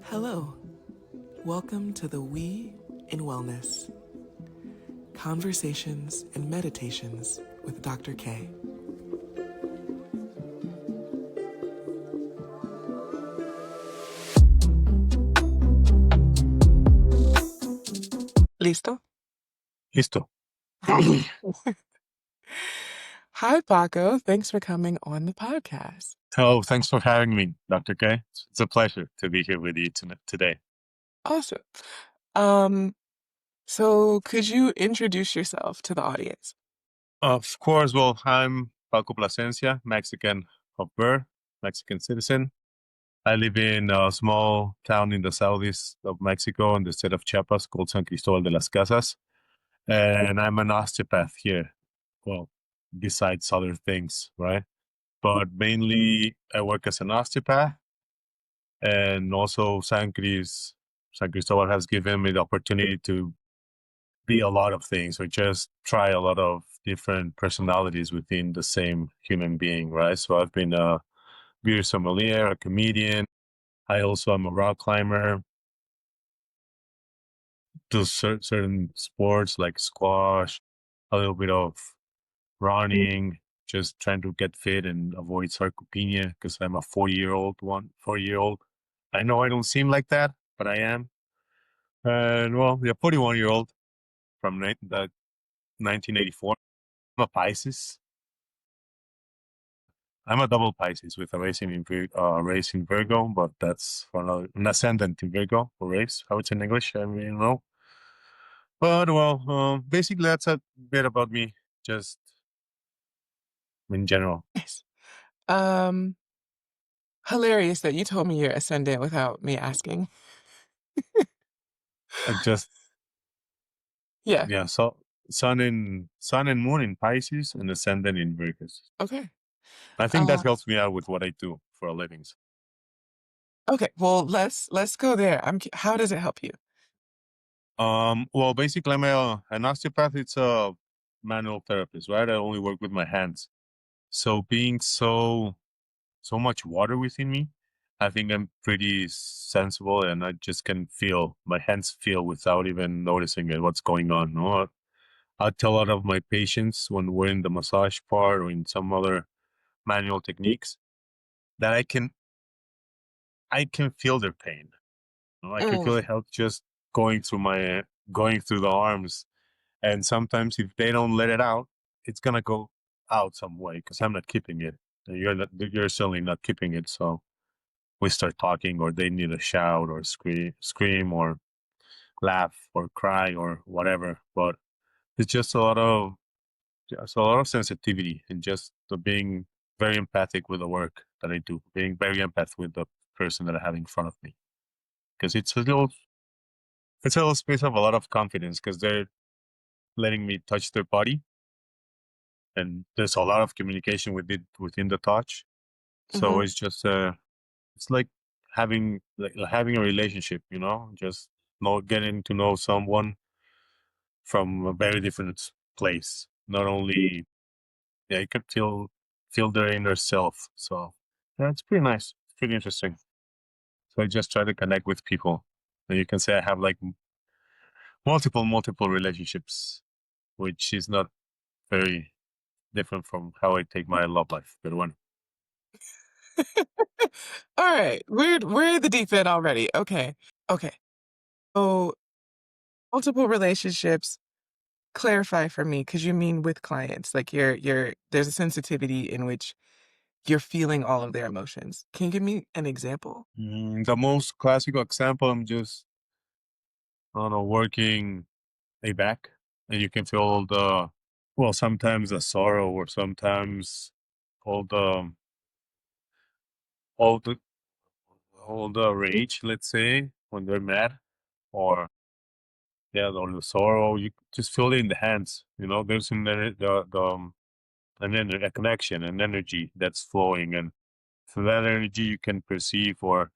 Hello. Welcome to the We in Wellness Conversations and Meditations with Dr. K. ¿Listo? Listo. Hi, Paco. Thanks for coming on the podcast. Oh, thanks for having me, Dr. K. It's a pleasure to be here with you today. Awesome. Um, so could you introduce yourself to the audience? Of course, well, I'm Paco Plascencia, Mexican of birth, Mexican citizen. I live in a small town in the southeast of Mexico in the state of Chiapas called San Cristobal de las Casas. And I'm an osteopath here. Well, besides other things, right? But mainly I work as an osteopath. And also San Cristobal has given me the opportunity to be a lot of things or just try a lot of different personalities within the same human being, right? So I've been a beer sommelier, a comedian. I also am a rock climber, do certain sports like squash, a little bit of running, just trying to get fit and avoid sarcopenia because I'm a 4-year-old. I know I don't seem like that, but I am. And well, the 41-year-old from 1984. I'm a Pisces. I'm a double Pisces with a race in Virgo, but that's for an ascendant in Virgo or race. How it's in English, I mean, no. But well, basically that's a bit about me, just in general. Nice. Um, Hilarious that you told me your ascendant without me asking. Just Yeah. yeah, so sun and moon in Pisces and ascendant in Virgo. Okay. I think that Uh, helps me out with what I do for a living. okay. Well, let's go there. How does it help you? Well, basically, an osteopath. It's a manual therapist, right? I only work with my hands. So being so much water within me, I think I'm pretty sensible, and I just can feel my hands feel without even noticing it. What's going on? No, I tell a lot of my patients when we're in the massage part or in some other manual techniques that I can feel their pain. I can feel it Mm. help just going through the arms. And sometimes if they don't let it out, it's gonna go out some way because I'm not keeping it. And you're certainly not keeping it. So we start talking, or they need a shout, or scream, or laugh, or cry, or whatever. But it's just a lot of sensitivity and just the being very empathic with the work that I do, being very empathic with the person that I have in front of me, because it's a little space of a lot of confidence because they're letting me touch their body, and there's a lot of communication within the touch. So Mhm. it's just it's like having a relationship, just getting to know someone from a very different place. Not only, yeah, you can feel their inner self. So yeah, it's pretty nice. It's pretty interesting. So I just try to connect with people, and you can say I have like multiple relationships, which is not very different from how I take my love life. But one. All right. We're in the deep end already. Okay. Okay. So multiple relationships. Clarify for me, because you mean with clients, like you're there's a sensitivity in which you're feeling all of their emotions. Can you give me an example? The most classical example, I'm just, I don't know, working a back, and you can feel well, sometimes the sorrow, or sometimes all the, all the, all the rage, let's say, when they're mad, or yeah, the sorrow, you just feel it in the hands, there's a connection, an energy that's flowing, and through that energy, you can perceive or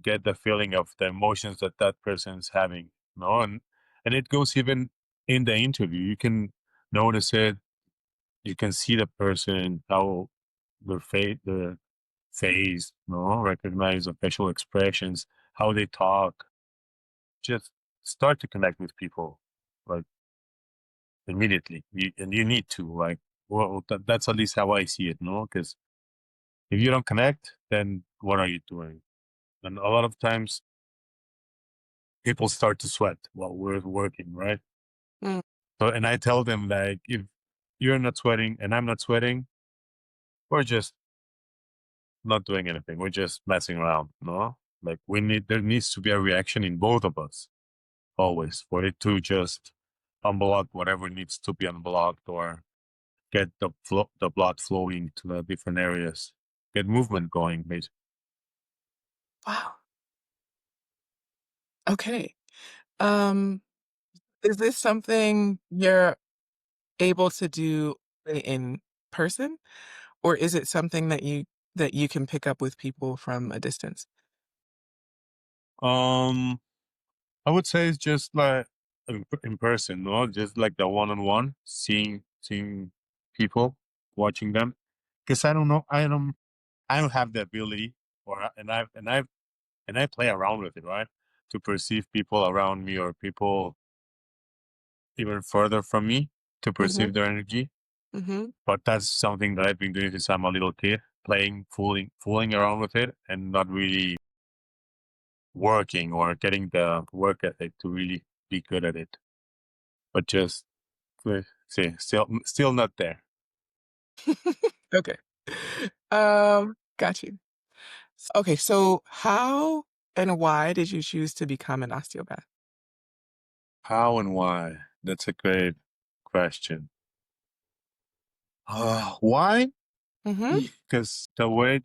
get the feeling of the emotions that that person is having. And it goes even in the interview. You can notice it. You can see the person, how their face, no, recognize the facial expressions, how they talk, just start to connect with people like immediately. And you need to like, well, that's at least how I see it, no? Because if you don't connect, then what are you doing? And a lot of times people start to sweat while we're working, right? Mm. So, and I tell them like, if you're not sweating and I'm not sweating, we're just not doing anything. We're just messing around, no? Like there needs to be a reaction in both of us always for it to just unblock whatever needs to be unblocked or get the blood flowing to the different areas, get movement going, basically. Wow. Okay. Um, is this something you're able to do in person, or is it something that you can pick up with people from a distance? Um, I would say it's just like in person, no, just like the one-on-one, seeing people, watching them, because I don't know, I don't have the ability, and I play around with it, right, to perceive people around me or people even further from me to Mhm, perceive their energy. mhm, But that's something that I've been doing since I'm a little kid, playing, fooling around with it, and not really working or getting the work ethic to really be good at it. But just see, still not there. okay. Got you. Okay, so how and why did you choose to become an osteopath? How and why? That's a great question. Why? Mhm, Because the way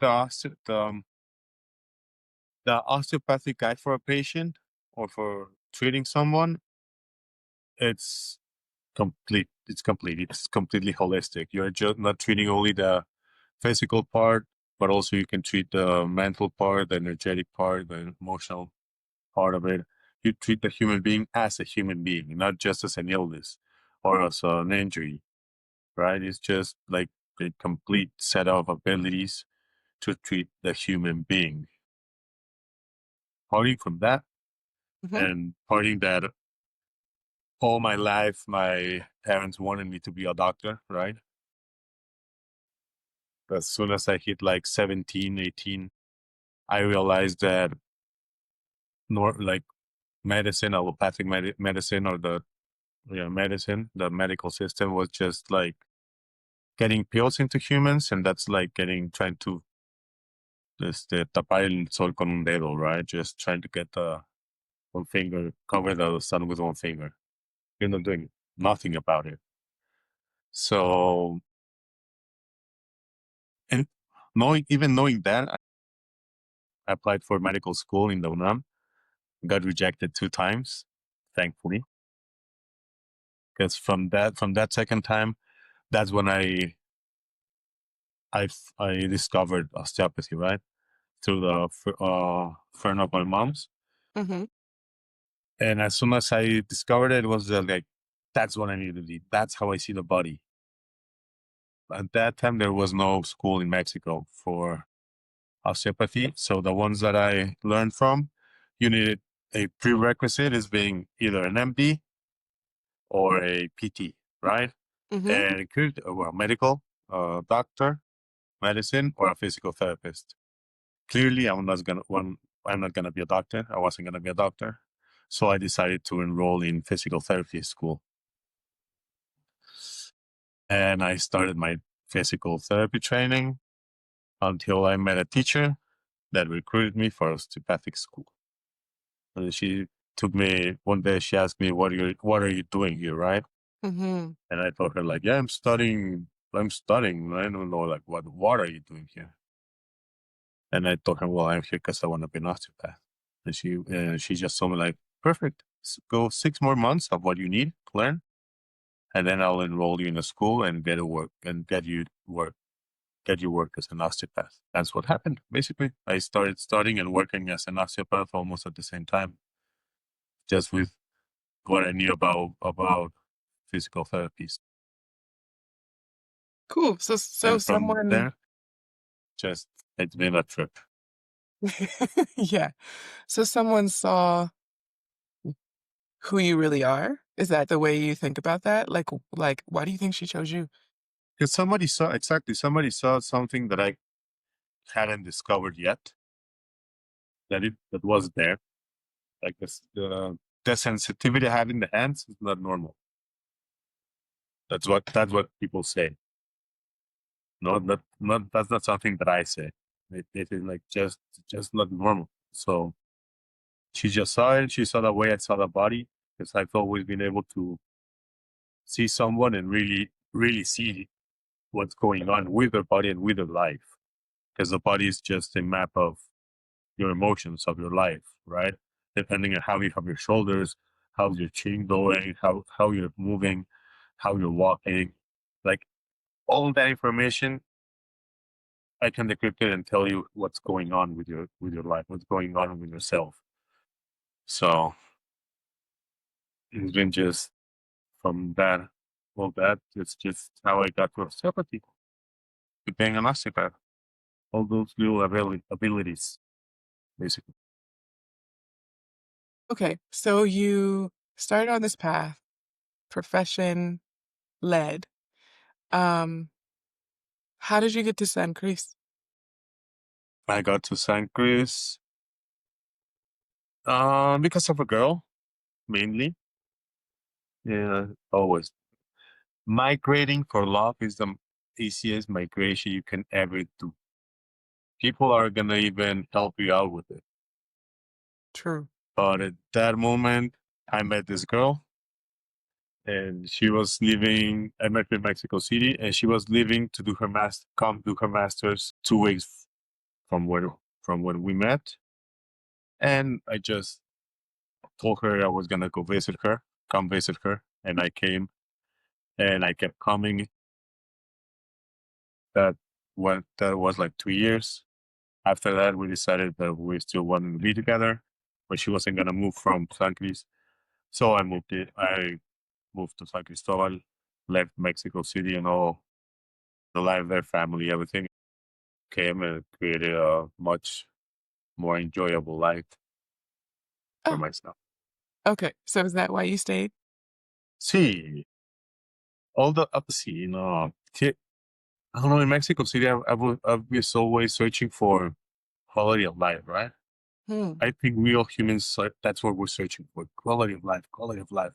the osteopathic guide for a patient or for treating someone, it's complete. It's complete. It's completely holistic. You're just not treating only the physical part, but also you can treat the mental part, the energetic part, the emotional part of it. You treat the human being as a human being, not just as an illness or as an injury, right? It's just like a complete set of abilities to treat the human being. Parting from that mhm, and parting that all my life, my parents wanted me to be a doctor, right? As soon as I hit like 17, 18, I realized that like medicine, allopathic medicine, or the medicine, the medical system was just like getting pills into humans, and that's like trying to tapar el sol con un dedo, right? Just trying to get the one finger, cover the sun with one finger. You're not doing nothing about it. So, and knowing that, I applied for medical school in the UNAM, got rejected 2 times, thankfully, because from that second time, that's when I discovered osteopathy, right? Through the friend of my mom's. mhm, And as soon as I discovered it, it was like, that's what I need to do. That's how I see the body. At that time, there was no school in Mexico for osteopathy. So the ones that I learned from, you needed a prerequisite is being either an MD or a PT, right? mhm. And it could, well, medical, doctor, medicine, or a physical therapist. Clearly, I'm not gonna be a doctor. I wasn't gonna be a doctor, so I decided to enroll in physical therapy school, and I started my physical therapy training until I met a teacher that recruited me for osteopathic school. And she took me one day. She asked me, What are you doing here, right?" Mhm. And I told her like, "Yeah, I'm studying. I'm studying. I don't know like what are you doing here?" And I told her, "Well, I'm here because I want to be an osteopath." And she just told me like, "Perfect. Go 6 more months of what you need to learn, and then I'll enroll you in a school and get you work as an osteopath." That's what happened. Basically, I started studying and working as an osteopath almost at the same time, just with what I knew about physical therapies. Cool. So And from someone there, just It's been a trip. Yeah. So someone saw who you really are? Is that the way you think about that? Like, why do you think she chose you? Because somebody saw something that I hadn't discovered yet, that was there. Like this, the sensitivity I have in the hands is not normal. That's what people say. No, not that's not something that I say. It is like just not normal. So she just saw it. She saw the way I saw the body, because I've always been able to see someone and really see what's going on with their body and with their life. Because the body is just a map of your emotions, of your life, right? Depending on how you have your shoulders, how's your chin going, how you're moving, how you're walking, like all that information, I can decrypt it and tell you what's going on with your life, what's going on with yourself. So it's been just from that, well, that it's just how I got to osteopathy, to being an osteopath. All those little abilities, basically. Okay, so you started on this path, profession led. Um, how did you get to San Cris? I got to San Chris because of a girl, mainly. Yeah, always. Migrating for love is the easiest migration you can ever do. People are gonna even help you out with it. True. But at that moment, I met this girl, and she was living. I met her in Mexico City, and she was leaving to do her come do her masters 2 weeks from where from when we met. And I just told her I was gonna go visit her, come visit her, and I came, and I kept coming. That was like 2 years. After that, we decided that we still wanted to be together, but she wasn't gonna move from San Cris. So I moved it. I moved to San Cristobal, left Mexico City and all the life there, family, everything. Came and created a much more enjoyable life for Oh, myself. okay. So is that why you stayed? See, all the see, I don't know. In Mexico City, I was always searching for quality of life, right? Hmm. I think we all humans, that's what we're searching for: quality of life, quality of life.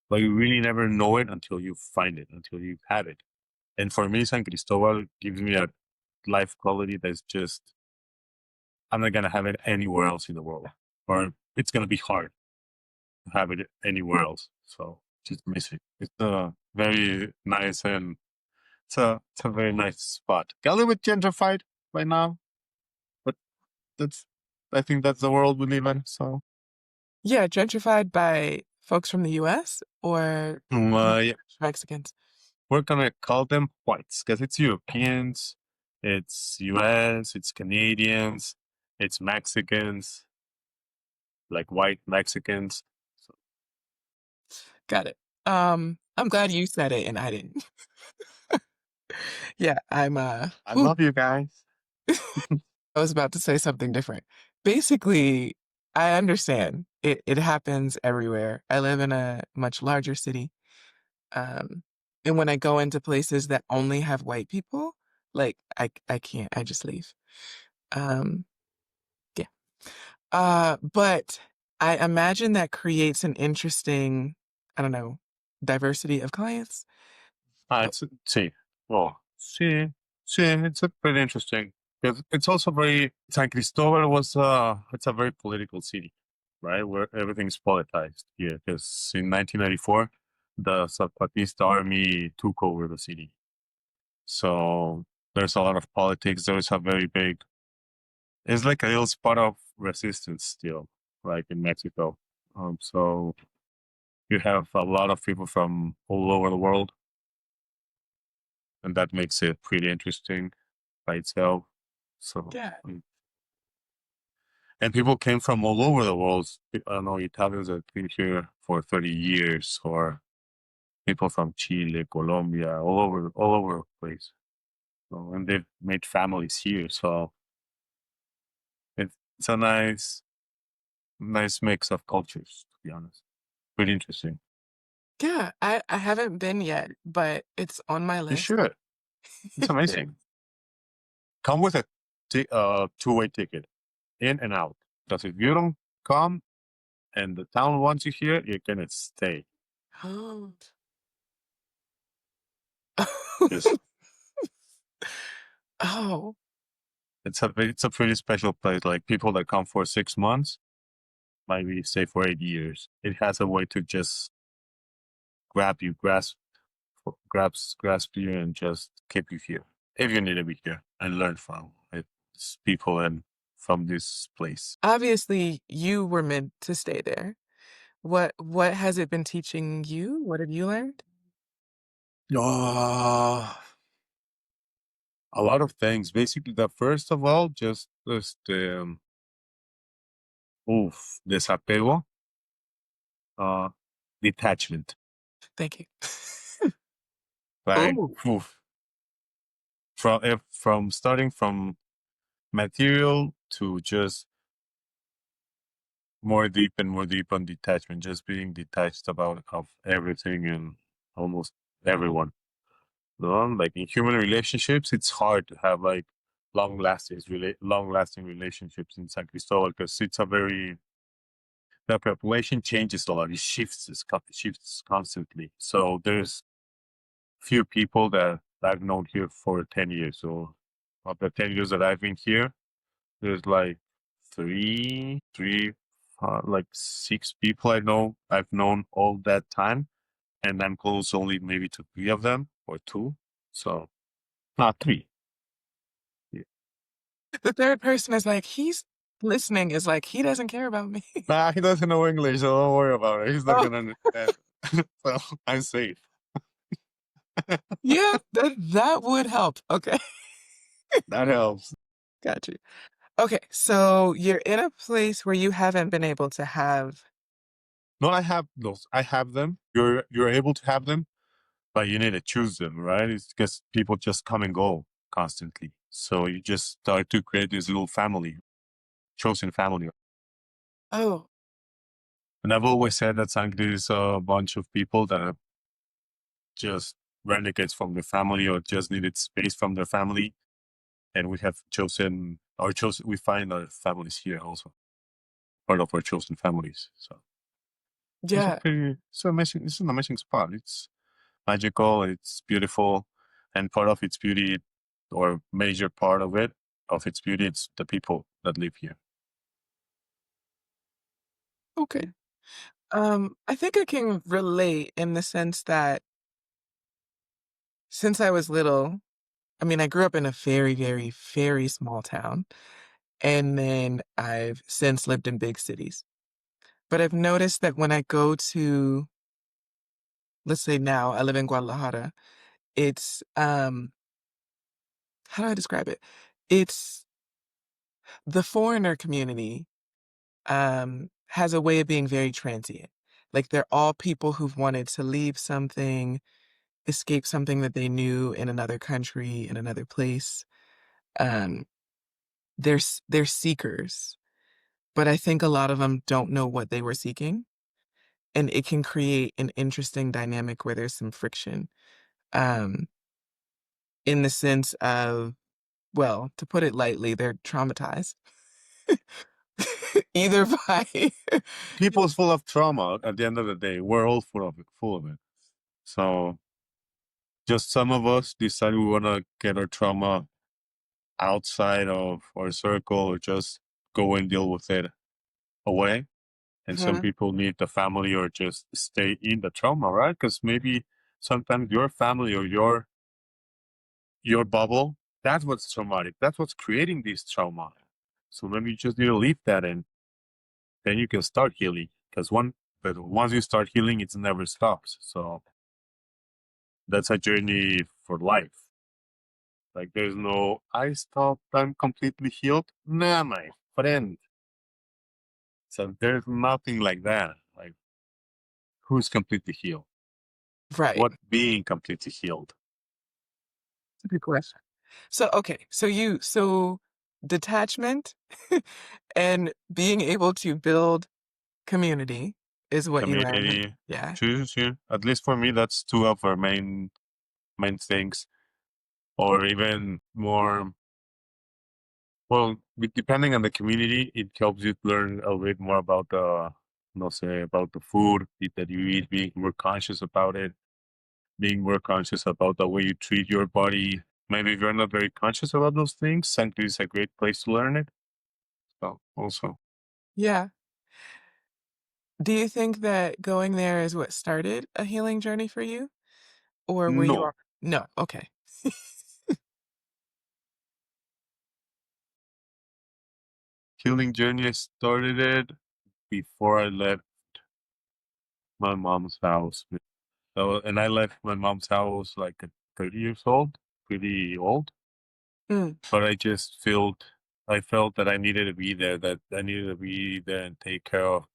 But you really never know it until you find it, until you have it. And for me, San Cristobal gives me a life quality that's just, I'm not gonna have it anywhere else in the world, or it's gonna be hard to have it anywhere else. So just missing. It's a very nice, and it's a very nice spot. Got a little bit gentrified right now, but that's I think that's the world we live in. So Yeah, gentrified by folks from the US or yeah, Mexicans? we're gonna call them whites because it's Europeans, it's US, it's Canadians, it's Mexicans, like white Mexicans. So Got it. I'm glad you said it and I didn't. Yeah, I whew, love you guys. I was about to say something different. Basically, I understand. It happens everywhere. I live in a much larger city. Um, and when I go into places that only have white people, like I can't, I just leave. Um, yeah. But I imagine that creates an interesting, I don't know, diversity of clients. Oh, It's see, well, it's a pretty interesting because it's also very San Cristobal it's a very political city, right? Where everything's politicized here. Because in 1994, the Zapatista army took over the city, so there's a lot of politics. There's a very big. It's like a little spot of resistance still, like in Mexico. So you have a lot of people from all over the world, and that makes it pretty interesting by itself. So, yeah, and people came from all over the world. I don't know, Italians that have been here for 30 years, or people from Chile, Colombia, all over the place. So, and they've made families here. So It's a nice mix of cultures, to be honest. Pretty interesting. Yeah, I haven't been yet, but it's on my You list. should. It's amazing. Come with a two-way ticket, in and out. Because if you don't come and the town wants you here, you're gonna stay. Oh. Just Oh, it's a pretty special place. Like people that come for 6 months might be stay for 8 years. It has a way to just grab you, grasp you, and just keep you here if you need to be here and learn from its people and from this place. obviously you were meant to stay there. What has it been teaching you? What have you learned? Uh, a lot of things. Basically, the first of all, just desapego, uh, detachment. Thank you. Like, Oh, oof, from starting from material to just more deep on detachment, just being detached about of everything and almost everyone. No? Like in human relationships, it's hard to have like long lasting relationships in San Cristobal because it's a very the population changes a lot. It shifts constantly. So there's few people that I've known here for 10 years. So of the 10 years that I've been here, there's like three, like 6 people I've known all that time, and I'm close only maybe to three of them or two. So not three. Yeah. the third person is like, he's listening is like, he doesn't care about me. Nah, he doesn't know English, so don't worry about it. He's not Oh, gonna understand. So I'm safe. yeah, that would help. Okay, That helps. got you. Okay, so you're in a place where you haven't been able to have. No, I have those. I have them. You're able to have them, but you need to choose them, right? It's because people just come and go constantly. So you just start to create this little family, chosen family. Oh, And I've always said that Sangre is a bunch of people that are just renegades from the family or just needed space from their family. And we have we find our families here also, part of our chosen families. So yeah. it's an amazing spot. It's magical, it's beautiful, and part of its beauty, or major part of its beauty, it's the people that live here. Okay. I think I can relate in the sense that since I was little, I mean, I grew up in a very, very, very small town, and then I've since lived in big cities. But I've noticed that when I go to, let's say now I live in Guadalajara, it's how do I describe it? It's the foreigner community has a way of being very transient. Like they're all people who've wanted to leave something, escape something that they knew in another country, in another place. Um, they're seekers, but I think a lot of them don't know what they were seeking, and it can create an interesting dynamic where there's some friction. Um, in the sense of, well, to put it lightly, they're traumatized. Either by People's full of trauma at the end of the day. We're all full of it. So just some of us decide we want to get our trauma outside of our circle or just go and deal with it away. And some Mhm. people need the family or just stay in the trauma, right? Because maybe sometimes your family or your bubble, that's what's traumatic. That's what's creating this trauma. So maybe you just need to leave that and then you can start healing. But once you start healing, it never stops. So that's a journey for life. Like there's no, I stopped, I'm completely healed. Nah, my friend. So there's nothing like that. Like who's completely healed? Right. What being completely healed? That's a good question. So, okay. So detachment and being able to build community is what you learned. Community, Yeah. choose here. At least for me, that's two of our main things, or even more. Well, depending on the community, it helps you learn a bit more about the, no say, about the food that you eat, being more conscious about it, being more conscious about the way you treat your body. Maybe if you're not very conscious about those things, Sanctuary is a great place to learn it. So also, Yeah. Do you think that going there is what started a healing journey for you? Or were you al no, No, okay. healing journey I started it before I left my mom's house. So, and I left my mom's house like at 30 years old, pretty old. Mm, But I felt that I needed to be there, that I needed to be there and take care of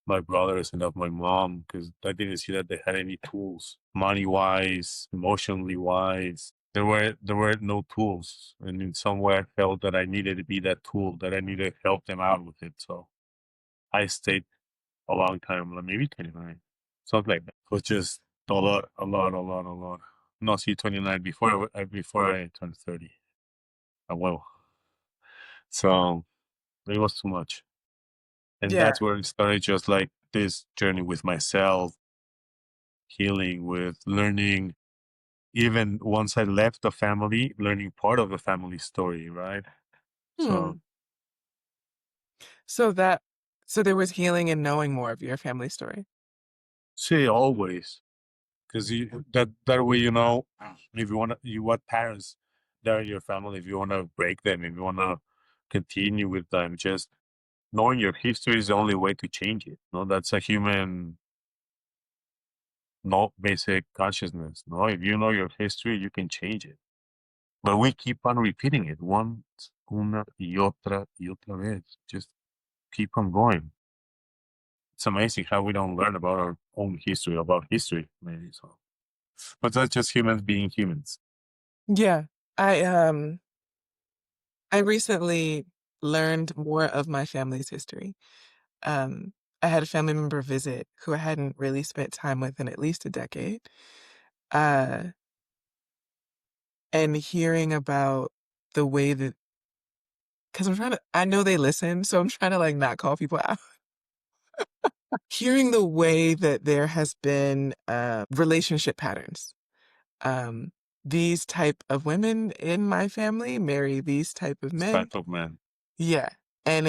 my brothers and of my mom because I didn't see that they had any tools, money wise, emotionally wise. There were no tools, and in some way, I felt that I needed to be that tool, that I needed to help them out with it. So I stayed a long time, like maybe 29, something like that. It was just a lot, a lot, a lot, a lot. No, see, 29 before I turned 30. Well, so it was too much. And yeah. that's where it started, just like this journey with myself, healing, with learning. Even once I left the family, learning part of the family story, right? So, Hmm. So that so there was healing in knowing more of your family story. see, always, because that way, if you want to, you what parents that are in your family, if you want to break them, if you want to continue with them, just knowing your history is the only way to change it. No, that's a human, no basic consciousness. No, if you know your history, you can change it. But we keep on repeating it once, y otra vez. Just keep on going. It's amazing how we don't learn about our own history, about history, maybe. So, but that's just humans being humans. Yeah. I, I recently learned more of my family's history. Um, I had a family member visit who I hadn't really spent time with in at least a decade. Uh, and hearing about the way that, because I know they listen, so I'm trying to like not call people out. Hearing the way that there has been relationship patterns. Um, these type of women in my family marry these type of This men. type of man. Yeah. And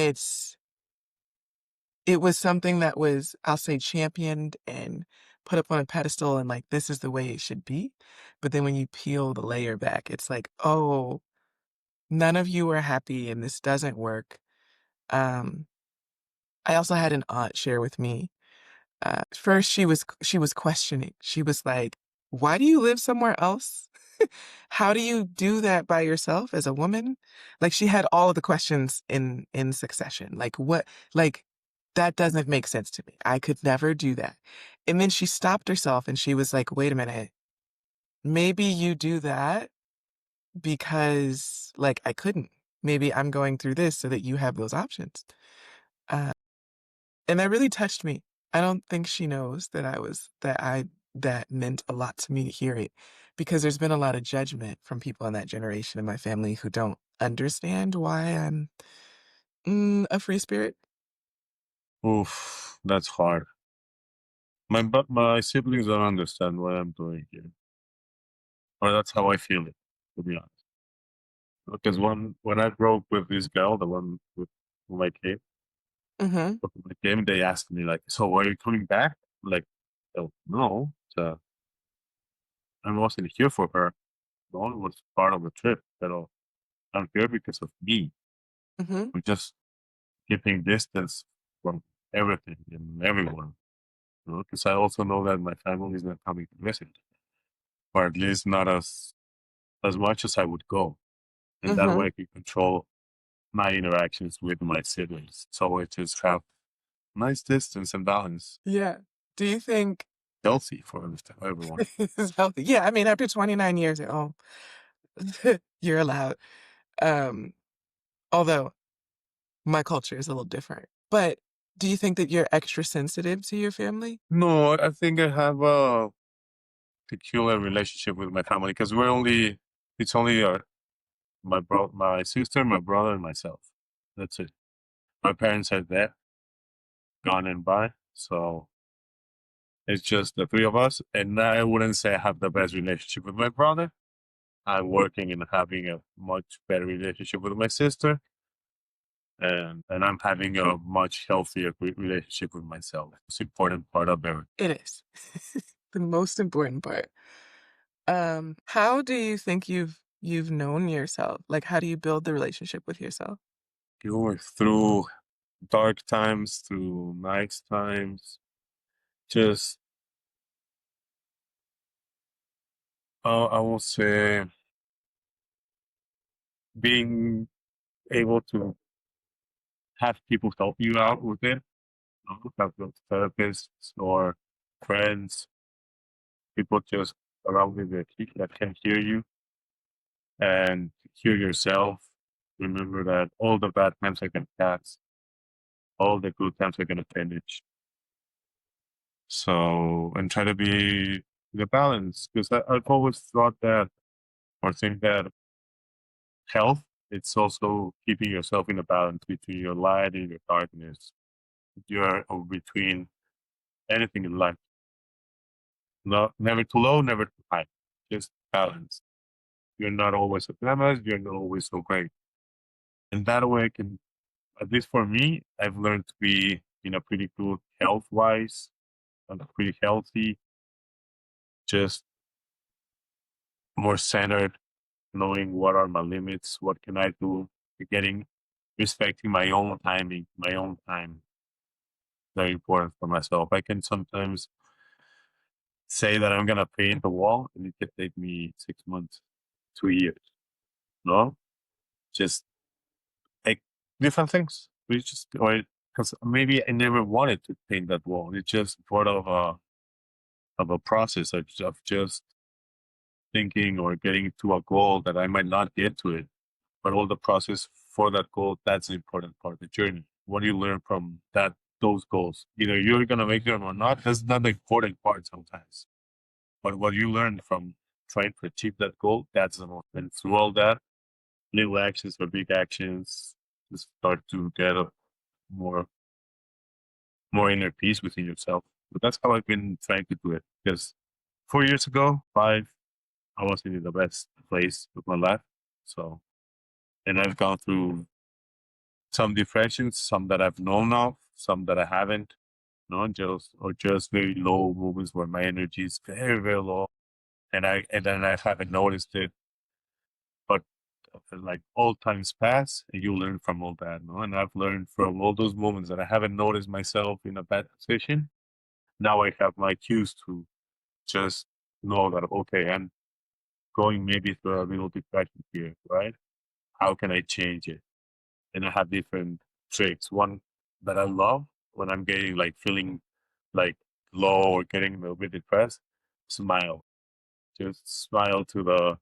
it was something that was, I'll say, championed and put up on a pedestal and like, this is the way it should be. But then when you peel the layer back, it's like, oh, none of you are happy and this doesn't work. Um, I also had an aunt share with me. First, she was questioning. She was like, "Why do you live somewhere else? How do you do that by yourself as a woman?" Like she had all of the questions in succession. Like what? Like that doesn't make sense to me. I could never do that. And then she stopped herself and she was like, "Wait a minute. Maybe you do that because like I couldn't. Maybe I'm going through this so that you have those options." Uh, And that really touched me. I don't think she knows that meant a lot to me to hear it because there's been a lot of judgment from people in that generation in my family who don't understand why I'm a free spirit. Oof, that's hard. My siblings don't understand what I'm doing here, or that's how I feel it, to be honest. Because when I broke with this girl, the one with whom Mhm. I came, they asked me like, "So are you coming back?" Like, oh no, I wasn't here for her. No one was part of the trip at all. I'm here because of me. Mhm. We're just keeping distance from everything and everyone. Because I also know that my family is not coming to visit, or at least not as much as I would go. And that way Mhm. I can control my interactions with my siblings. So I just have nice distance and balance, Yeah. Do you think healthy for everyone. it's healthy? Yeah, I mean after 29 years at home, you're allowed. Um Although my culture is a little different. But do you think that you're extra sensitive to your family? No, I think I have a peculiar relationship with my family because it's only my sister, my brother, and myself. That's it. My parents are dead, gone and by. So it's just the three of us. And I wouldn't say I have the best relationship with my brother. I'm working and having a much better relationship with my sister. And I'm having a much healthier relationship with myself. It's an important part of everything. It is. The most important part. How do you think you've known yourself? Like, how do you build the relationship with yourself? Going through dark times, through nice times, just I will say being able to have people help you out with it, have those therapists or friends, people just around you that can hear you and hear yourself. Remember that all the bad times are going to pass, all the good times are going to finish. So, and try to be the balance because I've always thought that or think that health, it's also keeping yourself in a balance between your light and your darkness. You're or between anything in life. Not never too low, never too high. Just balance. You're not always so glamorous, you're not always so great. And that way can at least for me, I've learned to be in a pretty good health wise and pretty healthy, just more centered, knowing what are my limits, what can I do, getting respecting my own timing, my own time. Very important for myself. I can sometimes say that I'm gonna paint the wall and it could take me 6 months, 2 years. No? Just like different things. We just or because maybe I never wanted to paint that wall. It's just part of a process of just thinking or getting to a goal that I might not get to it. But all the process for that goal, that's the important part of the journey. What do you learn from that those goals? Either you're gonna make them or not, that's not the important part sometimes. But what you learn from trying to achieve that goal, that's the most. And through all that, little actions or big actions, just start to get a more more inner peace within yourself. But that's how I've been trying to do it. Because 4 years ago, five, I wasn't in the best place with my life. So, and I've gone through some depressions, some that I've known of, some that I haven't. No, just very low moments where my energy is very very low, and then I haven't noticed it. But like all times pass, and you learn from all that. No, and I've learned from all those moments that I haven't noticed myself in a bad position. Now I have my cues to just know that okay, I'm going maybe through a little depression here, right? How can I change it? And I have different tricks. One that I love when I'm getting like feeling like low or getting a little bit depressed, smile. Just smile to the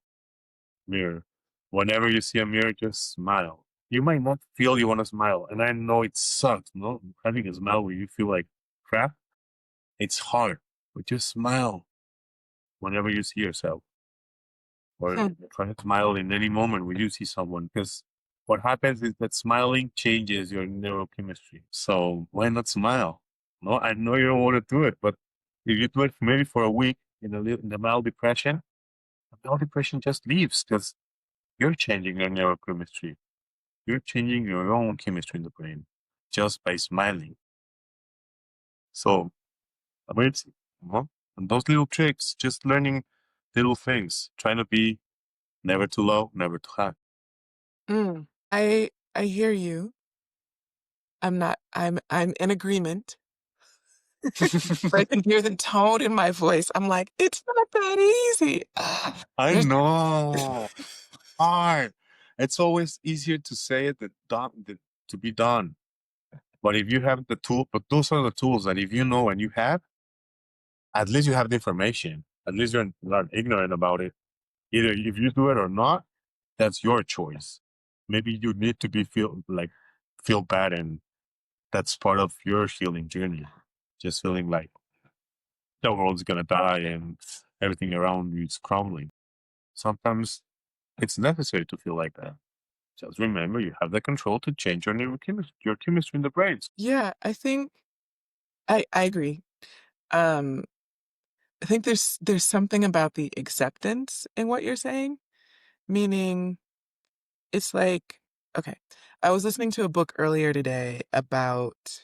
mirror. Whenever you see a mirror, just smile. You might not feel you want to smile. And I know it sucks, no? Having a smile where you feel like crap, it's hard. But just smile whenever you see yourself. Or Hmm. try to smile in any moment when you see someone. Because what happens is that smiling changes your neurochemistry. So why not smile? No, I know you don't want to do it, but if you do it maybe for a week in a mild depression, the mild depression just leaves because you're changing your neurochemistry. You're changing your own chemistry in the brain just by smiling. So amazing. And those little tricks, just learning little things, trying to be never too low, never too high. Mm. I hear you. I'm in agreement. But I can hear the tone in my voice. I'm like, "It's not that easy." I There's know. Hard. It's always easier to say it than to be done. But if you have the tool, but those are the tools that if you know and you have, at least you have the information. At least you're not ignorant about it. Either if you do it or not, that's your choice. maybe you need to be feel bad, and that's part of your healing journey. Just feeling like the world's gonna die and everything around you is crumbling. Sometimes it's necessary to feel like that. Just remember, you have the control to change your chemistry in the brains. Yeah, I think I agree. Um, I think there's something about the acceptance in what you're saying, meaning it's like okay, I was listening to a book earlier today about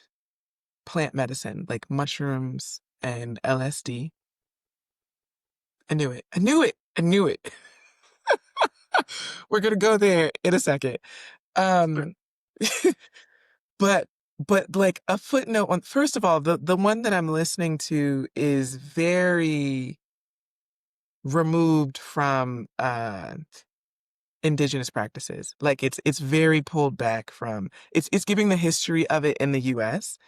plant medicine, like mushrooms and LSD. I knew it. I knew it. I knew it. We're gonna go there in a second. Sure. Um, but like a footnote on first of all, the one that I'm listening to is very removed from indigenous practices. Like it's very pulled back from it's giving the history of it in the US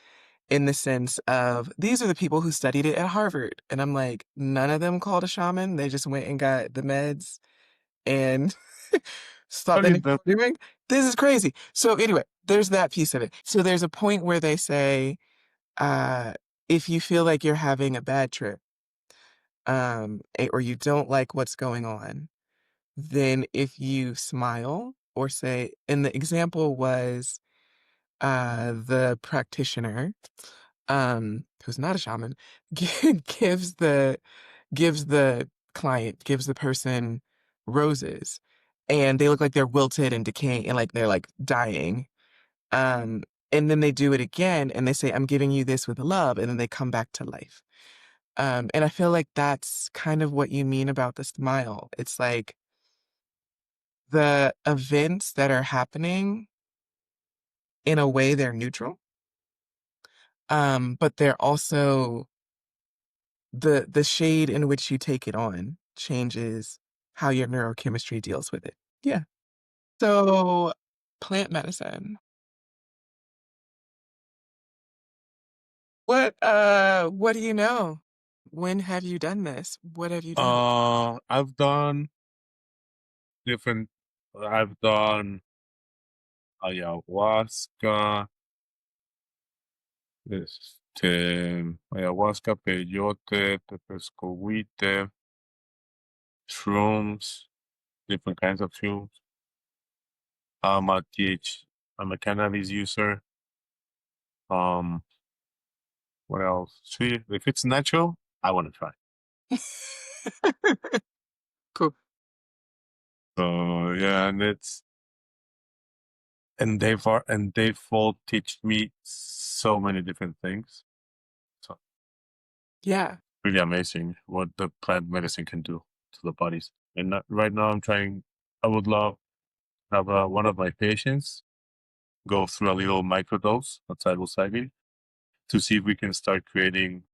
in the sense of these are the people who studied it at Harvard. And I'm like, none of them called a shaman. They just went and got the meds and thought they knew Studied what them. they were doing. This is crazy. So anyway, there's that piece of it. So there's a point where they say, uh, if you feel like you're having a bad trip, or you don't like what's going on, then if you smile or say, and the example was the practitioner, who's not a shaman, gives the gives the gives the person roses, and they look like they're wilted and decaying and like they're like dying. Um, and then they do it again and they say, I'm giving you this with love, and then they come back to life. And I feel like that's kind of what you mean about the smile. It's like the events that are happening in a way they're neutral, but they're also the shade in which you take it on changes how your neurochemistry deals with it. Yeah. So, plant medicine. What do you know? When have you done this? What have you done? I've done different. I've done ayahuasca, ayahuasca, peyote, tepescohuite, shrooms, different kinds of shrooms. I'm a I'm a cannabis user. Um, what else? See, if it's natural, I want to try. Cool. So yeah, they've all teach me so many different things. So Yeah. really amazing what the plant medicine can do to the bodies. And right now, I'm trying. I would love to have one of my patients go through a little microdose of psilocybin to see if we can start creating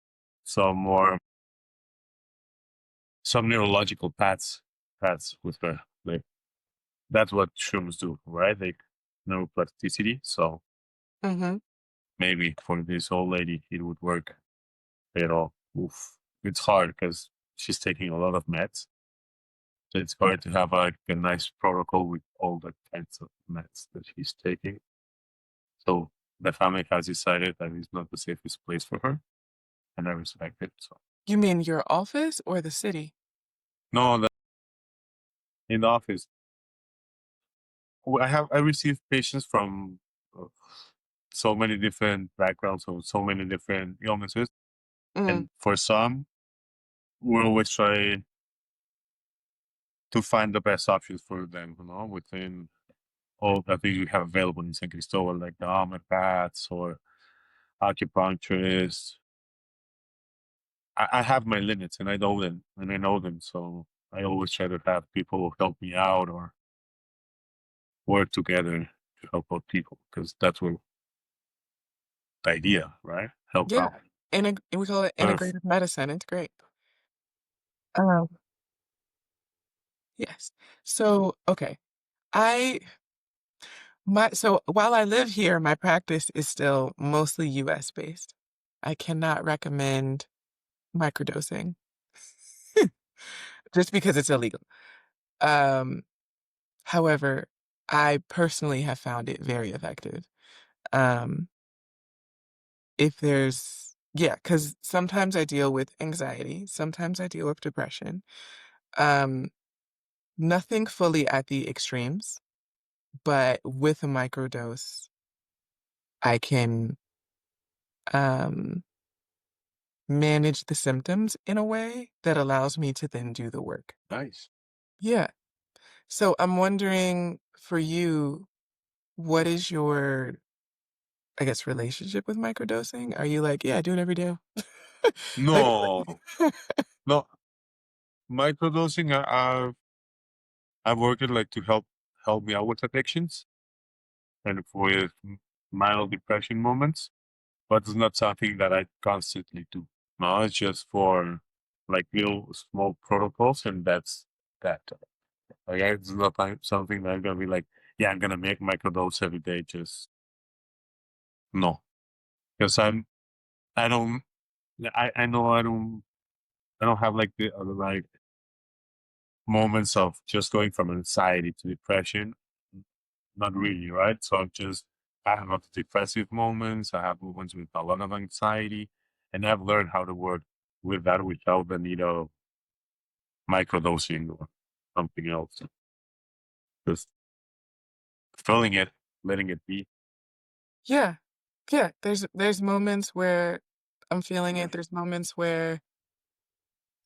some more some neurological paths with her. Like that's what shrooms do, right? Like neuroplasticity. So Mm-hmm. maybe for this old lady, it would work at all. Oof. It's hard because she's taking a lot of meds. So it's hard to have a nice protocol with all the kinds of meds that she's taking. So the family has decided that it's not the safest place for her, and I respect it. So You mean your office or the city? no, in the office, I receive patients from uh, so many different backgrounds, so many different illnesses, Mm, and for some, we always try to find the best options for them. Within all the things we have available in San Cristobal, like the homeopaths or acupuncturists. I have my limits, and I know them. So I always try to have people help me out or work together to help out people because that's what the idea, right? Help yeah. out. We call it Earth. integrative medicine. It's great. Um, yes. So, okay. I so while I live here, my practice is still mostly US based. I cannot recommend microdosing just because it's illegal. Um, however, I personally have found it very effective. Um, if there's yeah, because sometimes I deal with anxiety, sometimes I deal with depression. Um, Nothing fully at the extremes, but with a microdose, I can, um, manage the symptoms in a way that allows me to then do the work. Nice. Yeah. So I'm wondering for you, what is your, I guess, relationship with microdosing? Are you like, "Yeah, I do it every day." Like No, no. Microdosing, I've worked it like to help me out with addictions and with mild depression moments, but it's not something that I constantly do. No, it's just for like little small protocols, and that's that. Like it's not like something that I'm gonna be like, yeah, I'm gonna make microdose every day. Just no, because I don't I know I don't have like the like moments of just going from anxiety to depression. Not really, right? So I have lots of depressive moments. I have moments with a lot of anxiety, and I've learned how to work with that without the need of microdosing or something else. Just feeling it, letting it be. Yeah. Yeah, there's moments where I'm feeling it, there's moments where,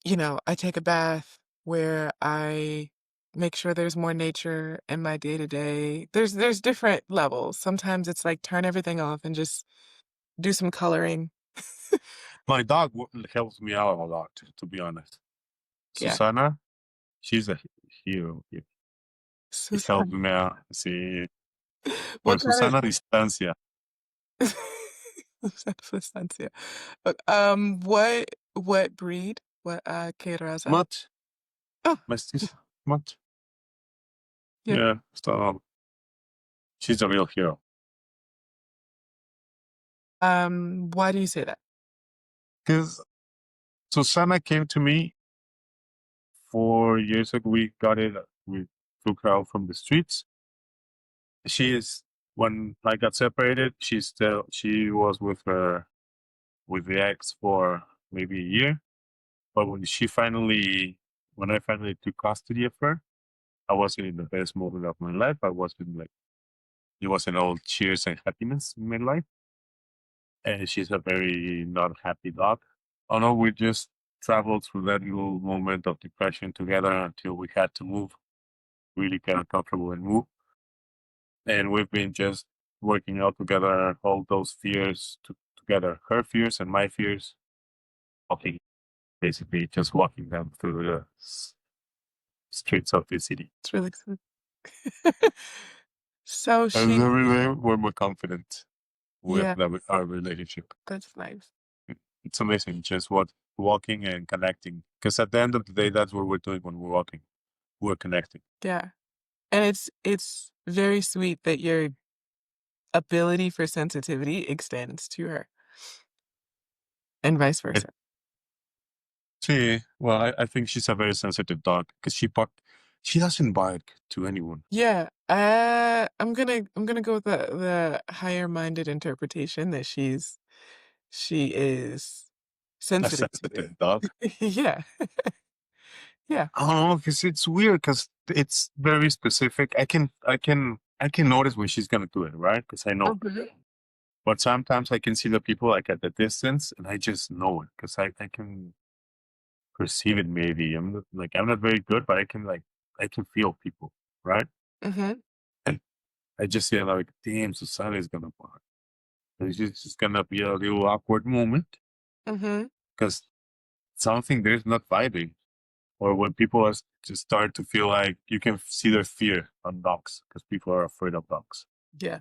I take a bath, where I make sure there's more nature in my day-to-day. There's different levels. Sometimes it's like turn everything off and just do some coloring. My dog helps me out a lot, to be honest. Yeah. Susana, she's a hero. He helped Susan. me out. See, What por kind Susana distancia. of Plascencia. What breed? What, qué raza? Mutt, Oh, mestizo, Mutt. yeah. Yeah, so she's a real hero. Why do you say that? Because Susana came to me 4 years ago. We got it. We took her out from the streets. She is when I got separated. She was with the ex for maybe a year. But when I finally took custody of her, I wasn't in the best moment of my life. I wasn't like it wasn't all cheers and happiness in my life. And she's a very not happy dog. Oh no, we just traveled through that little moment of depression together until we had to move, really get uncomfortable and move. And we've been just working out together all those fears together, her fears and my fears. Walking, basically, just walking them through the streets of the city. It's really sweet. So And she then we're more confident with yeah, our relationship. that's nice. It's amazing just walking and connecting. Because at the end of the day, that's what we're doing when we're walking. We're connecting. Yeah. And it's very sweet that your ability for sensitivity extends to her and vice I versa. see. Well, I think she's a very sensitive dog because she doesn't bark to anyone. Yeah. I'm gonna go with the higher minded interpretation that she is A sensitive to you. sensitive dog. Yeah. Yeah. I don't know because it's weird because it's very specific. I can notice when she's gonna do it, right? Because I know. Mhm. But sometimes I can see the people like at the distance, and I just know it because I can perceive it. Maybe I'm not very good, but I can feel people, right? Mhm. And I just feel like, damn, society is gonna bark. It's just gonna be a little awkward moment Mhm. because something there's not vibing, or when people are just start to feel like you can see their fear on dogs because people are afraid of dogs. Yeah.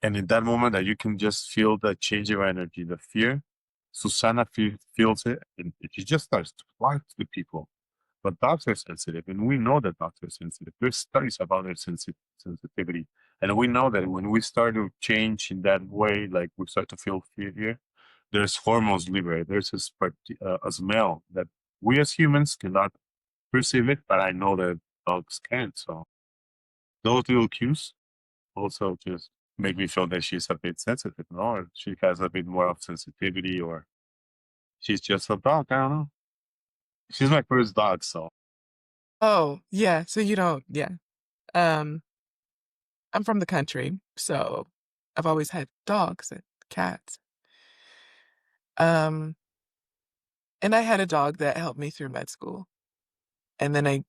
And in that moment that you can just feel the change of energy, the fear, Susana feels it and she just starts to bark to the people. But dogs are sensitive, and we know that dogs are sensitive. There's studies about their sensitivity. And we know that when we start to change in that way, like we start to feel fear, there's hormones liberated. There's a smell that we as humans cannot perceive it, but I know that dogs can. So those little cues also just make me feel that she's a bit sensitive, no? Or she has a bit more of sensitivity, or she's just a dog. I don't know. She's my first dog, so Oh, yeah, so you don't yeah. Um, I'm from the country, so I've always had dogs and cats. Um, and I had a dog that helped me through med school, and then I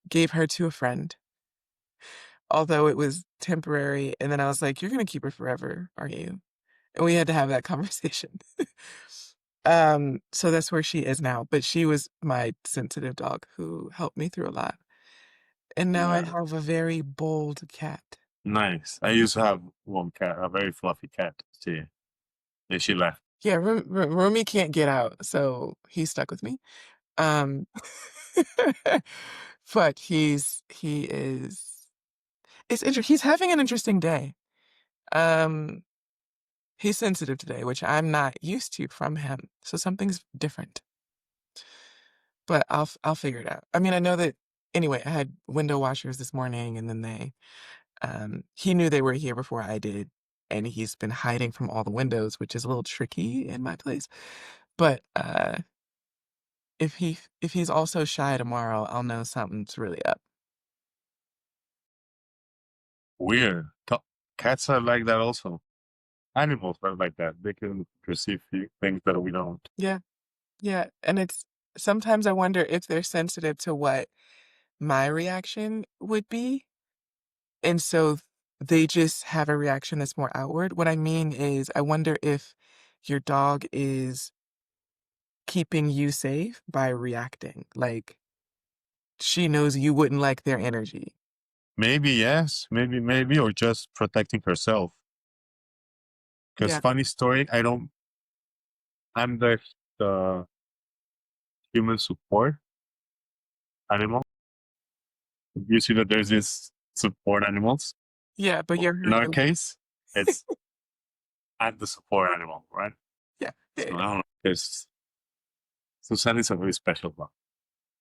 gave her to a friend, although it was temporary, and then I was like, "You're gonna keep her forever, are you?" And we had to have that conversation. So that's where she is now, but she was my sensitive dog who helped me through a lot. And now I yeah, have a very bold cat. nice. I used to have one cat, a very fluffy cat. She left. Yeah, Rumi can't get out, so he's stuck with me. Um, but he is he's having an interesting day. Um, he's sensitive today, which I'm not used to from him, so something's different. But I'll figure it out. I mean, I know that anyway, I had window washers this morning and then he knew they were here before I did, and he's been hiding from all the windows, which is a little tricky in my place. But if he's also shy tomorrow, I'll know something's really up. Weird. Cats are like that also. Animals are like that. They can perceive things that we don't. Yeah, yeah, and it's sometimes I wonder if they're sensitive to what my reaction would be, and so they just have a reaction that's more outward. What I mean is, I wonder if your dog is keeping you safe by reacting, like, she knows you wouldn't like their energy. Maybe yes, maybe, or just protecting herself. Because Yeah, funny story, I don't. I'm the human support animal. You see that there's this support animals. yeah, but you're In her our case, it's I'm the support animal, right? yeah, yeah, So yeah, I don't know. Because Susan is a very special one.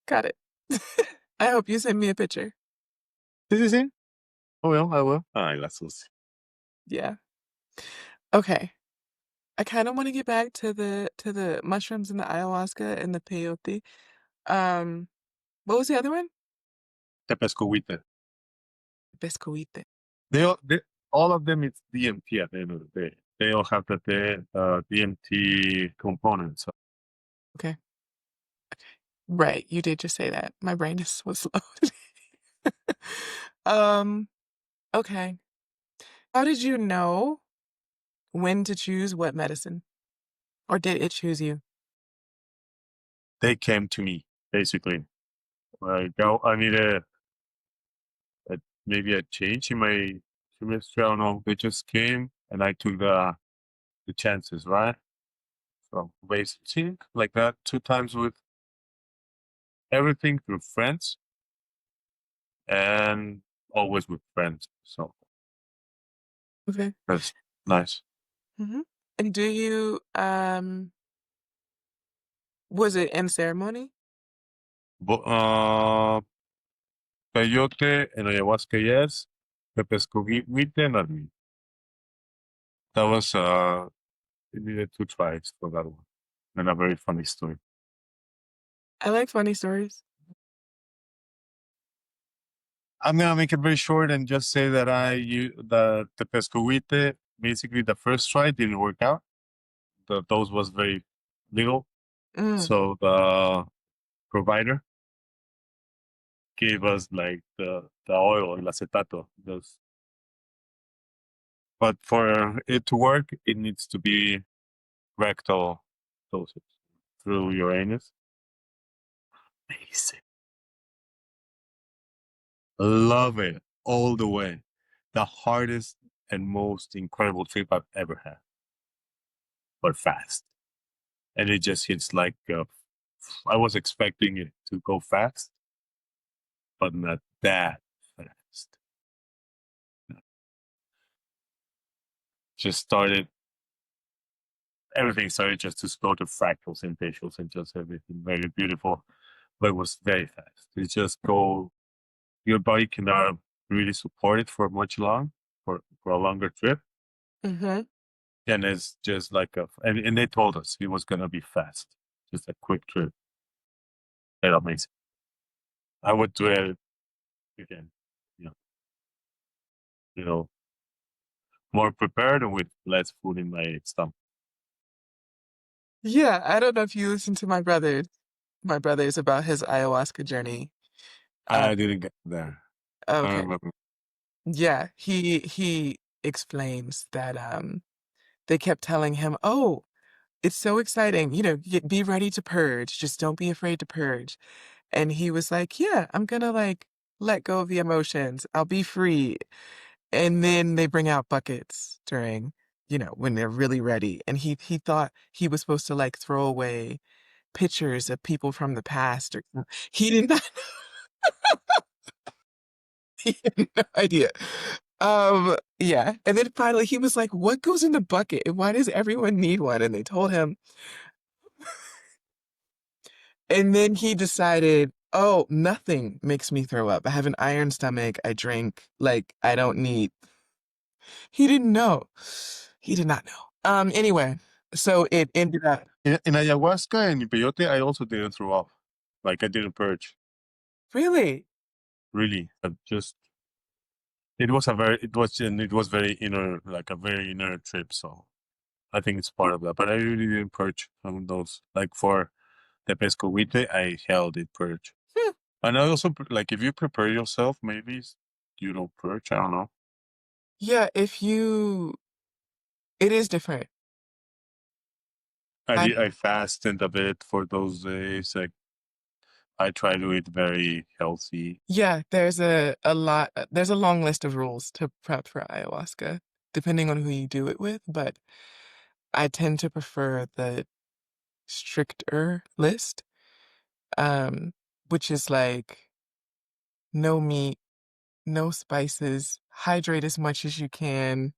got it. I hope you send me a picture. This is it. Oh well, I will. Ay, la Susi. Yeah. Okay. I kinda wanna get back to the mushrooms and the ayahuasca and the peyote. Um, what was the other one? Tepescohuite. Biscoite. All of them, it's DMT at the end of the day. They all have the DMT components. Okay. Right, you did just say that. My brain is so slow today. Um, okay. How did you know when to choose what medicine? Or did it choose you? They came to me, basically. Like, I need maybe a change in my chemistry. I don't know. They just came and I took the chances, right? So basically, like that, 2 times with everything through friends and always with friends. So Okay. that's nice. Mhm. And do you, was it in ceremony? But, peyote and ayahuasca, yes. Pepescohuite, not me. That was, we needed 2 tries for that one. And a very funny story. I like funny stories. I'm gonna make it very short and just say that the pescohuite, basically the first try didn't work out. The dose was very little, Mm, so the provider gave us like the oil, el acetato. But for it to work, it needs to be rectal dosage through your anus. Amazing, love it all the way. The hardest and most incredible trip I've ever had, but fast. And it just hits like I was expecting it to go fast, but not that fast. Just started everything started just to go to fractals and facials and just everything very beautiful, but it was very fast. It just go your body cannot really support it for much long for a longer trip. Mhm. And it's just like and they told us it was gonna be fast, just a quick trip. And amazing. I would do it again. You know, you know, more prepared and with less food in my stomach. Yeah, I don't know if you listen to my brother's about his ayahuasca journey. Uh, I didn't get there. I okay. remember. Yeah, he explains that, they kept telling him, "Oh, it's so exciting, you know, be ready to purge, just don't be afraid to purge." And he was like, "Yeah, I'm gonna, like, let go of the emotions, I'll be free." And then they bring out buckets during, you know, when they're really ready, and he thought he was supposed to, like, throw away pictures of people from the past or he did not he had no idea. Yeah, and then finally he was like, "What goes in the bucket, and why does everyone need one?" And they told him, and then he decided, "Oh, nothing makes me throw up. I have an iron stomach, I drink, like, I don't need." He didn't know. He did not know. Anyway, so it ended up In ayahuasca and in peyote, I also didn't throw up. Like I didn't purge. really? Really, just it was very inner, like a very inner trip. So I think it's part of that. But I really didn't purge on those. Like for the pescovite, I held it purge. Hmm. And I also like if you prepare yourself, maybe you don't purge. I don't know. Yeah, it is different. I I fasted a bit for those days. Like I try to eat very healthy. Yeah, there's a long list of rules to prep for ayahuasca, depending on who you do it with, but I tend to prefer the stricter list, um, which is like no meat, no spices, hydrate as much as you can,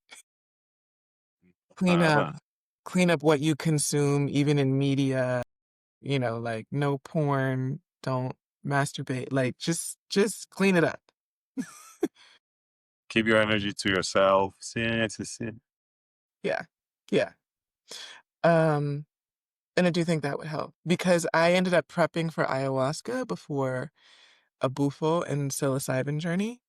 clean up Caramba. clean up what you consume, even in media, you know, like no porn, don't masturbate, like just clean it up. Keep your energy to yourself. Sí. Yeah. Yeah. Um And I do think that would help because I ended up prepping for ayahuasca before a bufo and psilocybin journey,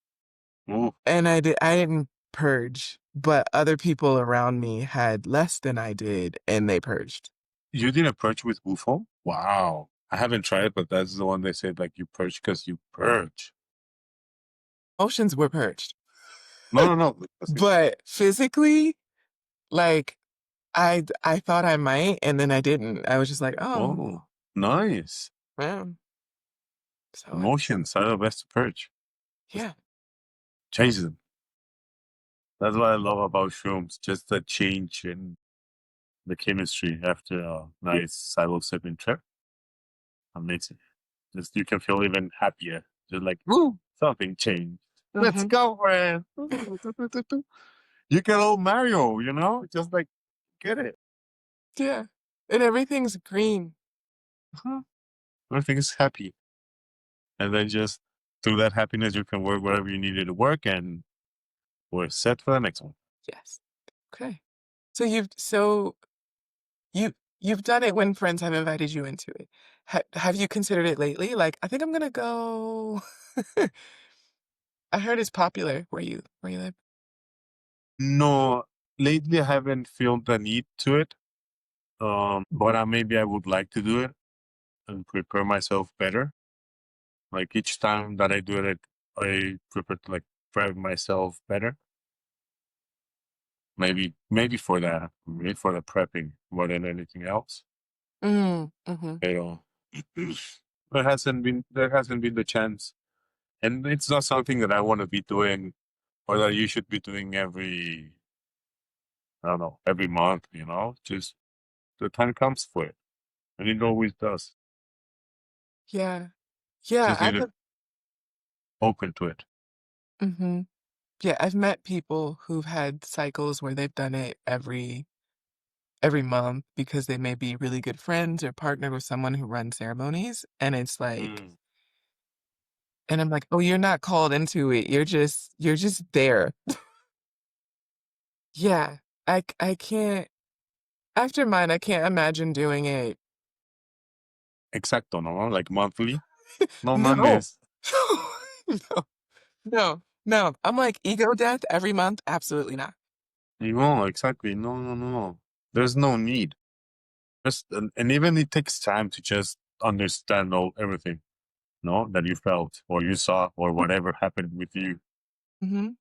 Ooh, and I didn't purge, but other people around me had less than I did, and they purged. you did a purge with Bufo? Wow. I haven't tried it, but that's the one they said like you purge because you purge. Emotions were purged, No. Because you, but physically, like, I thought I might, and then I didn't. I was just like, "Oh, oh, nice. man." So, Emotions are the best to purge. Just yeah. change them. That's what I love about shrooms. Just the change in the chemistry after a nice psilocybin trip. Amazing. Just you can feel even happier. Just like, woo, something changed. Let's Mhm. go, friend. You can old Mario, just like get it. Yeah. And everything's green. Uh-huh. Everything is happy. And then just through that happiness, you can work wherever you needed to work and we're set for the next one. Yes. Okay. So you've done it when friends have invited you into it. Have you considered it lately? Like, I think I'm gonna go. I heard it's popular where you live. No, lately I haven't felt the need to it. But maybe I would like to do it and prepare myself better. Like each time that I do it, I prepare to like prep myself better. Maybe for that, maybe for the prepping more than anything else. Mhm. You know, there hasn't been the chance, and it's not something that I want to be doing or that you should be doing every I don't know every month. Just the time comes for it, and it always does. Yeah. Yeah, Just need I've to open to it. mhm. Yeah, I've met people who've had cycles where they've done it every month because they may be really good friends or partnered with someone who runs ceremonies, and it's like Mm. And I'm like, "Oh, you're not called into it. You're just there." Yeah. I can't after mine, I can't imagine doing it. Exacto, ¿no? Like monthly. No No. mames. No. No. No. I'm like, ego death every month? Absolutely not. You won't, exactly. No, no, no, no. There's no need. Just, and even it takes time to just understand everything, no, that you felt or you saw or whatever happened with you. Mhm.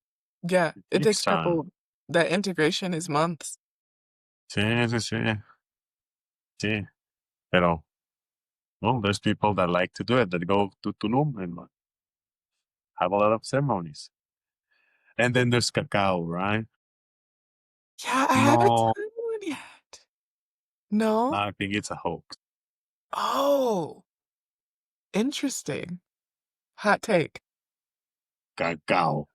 Yeah. It It takes takes a time. couple that integration is months. Sí, sí, sí, sí. Pero, well, there's people that like to do it, that go to Tulum and have a lot of ceremonies. And then there's cacao, right? Yeah, I haven't No, done one yet. No? I think it's a hoax. Oh, interesting. Hot take. Cacao.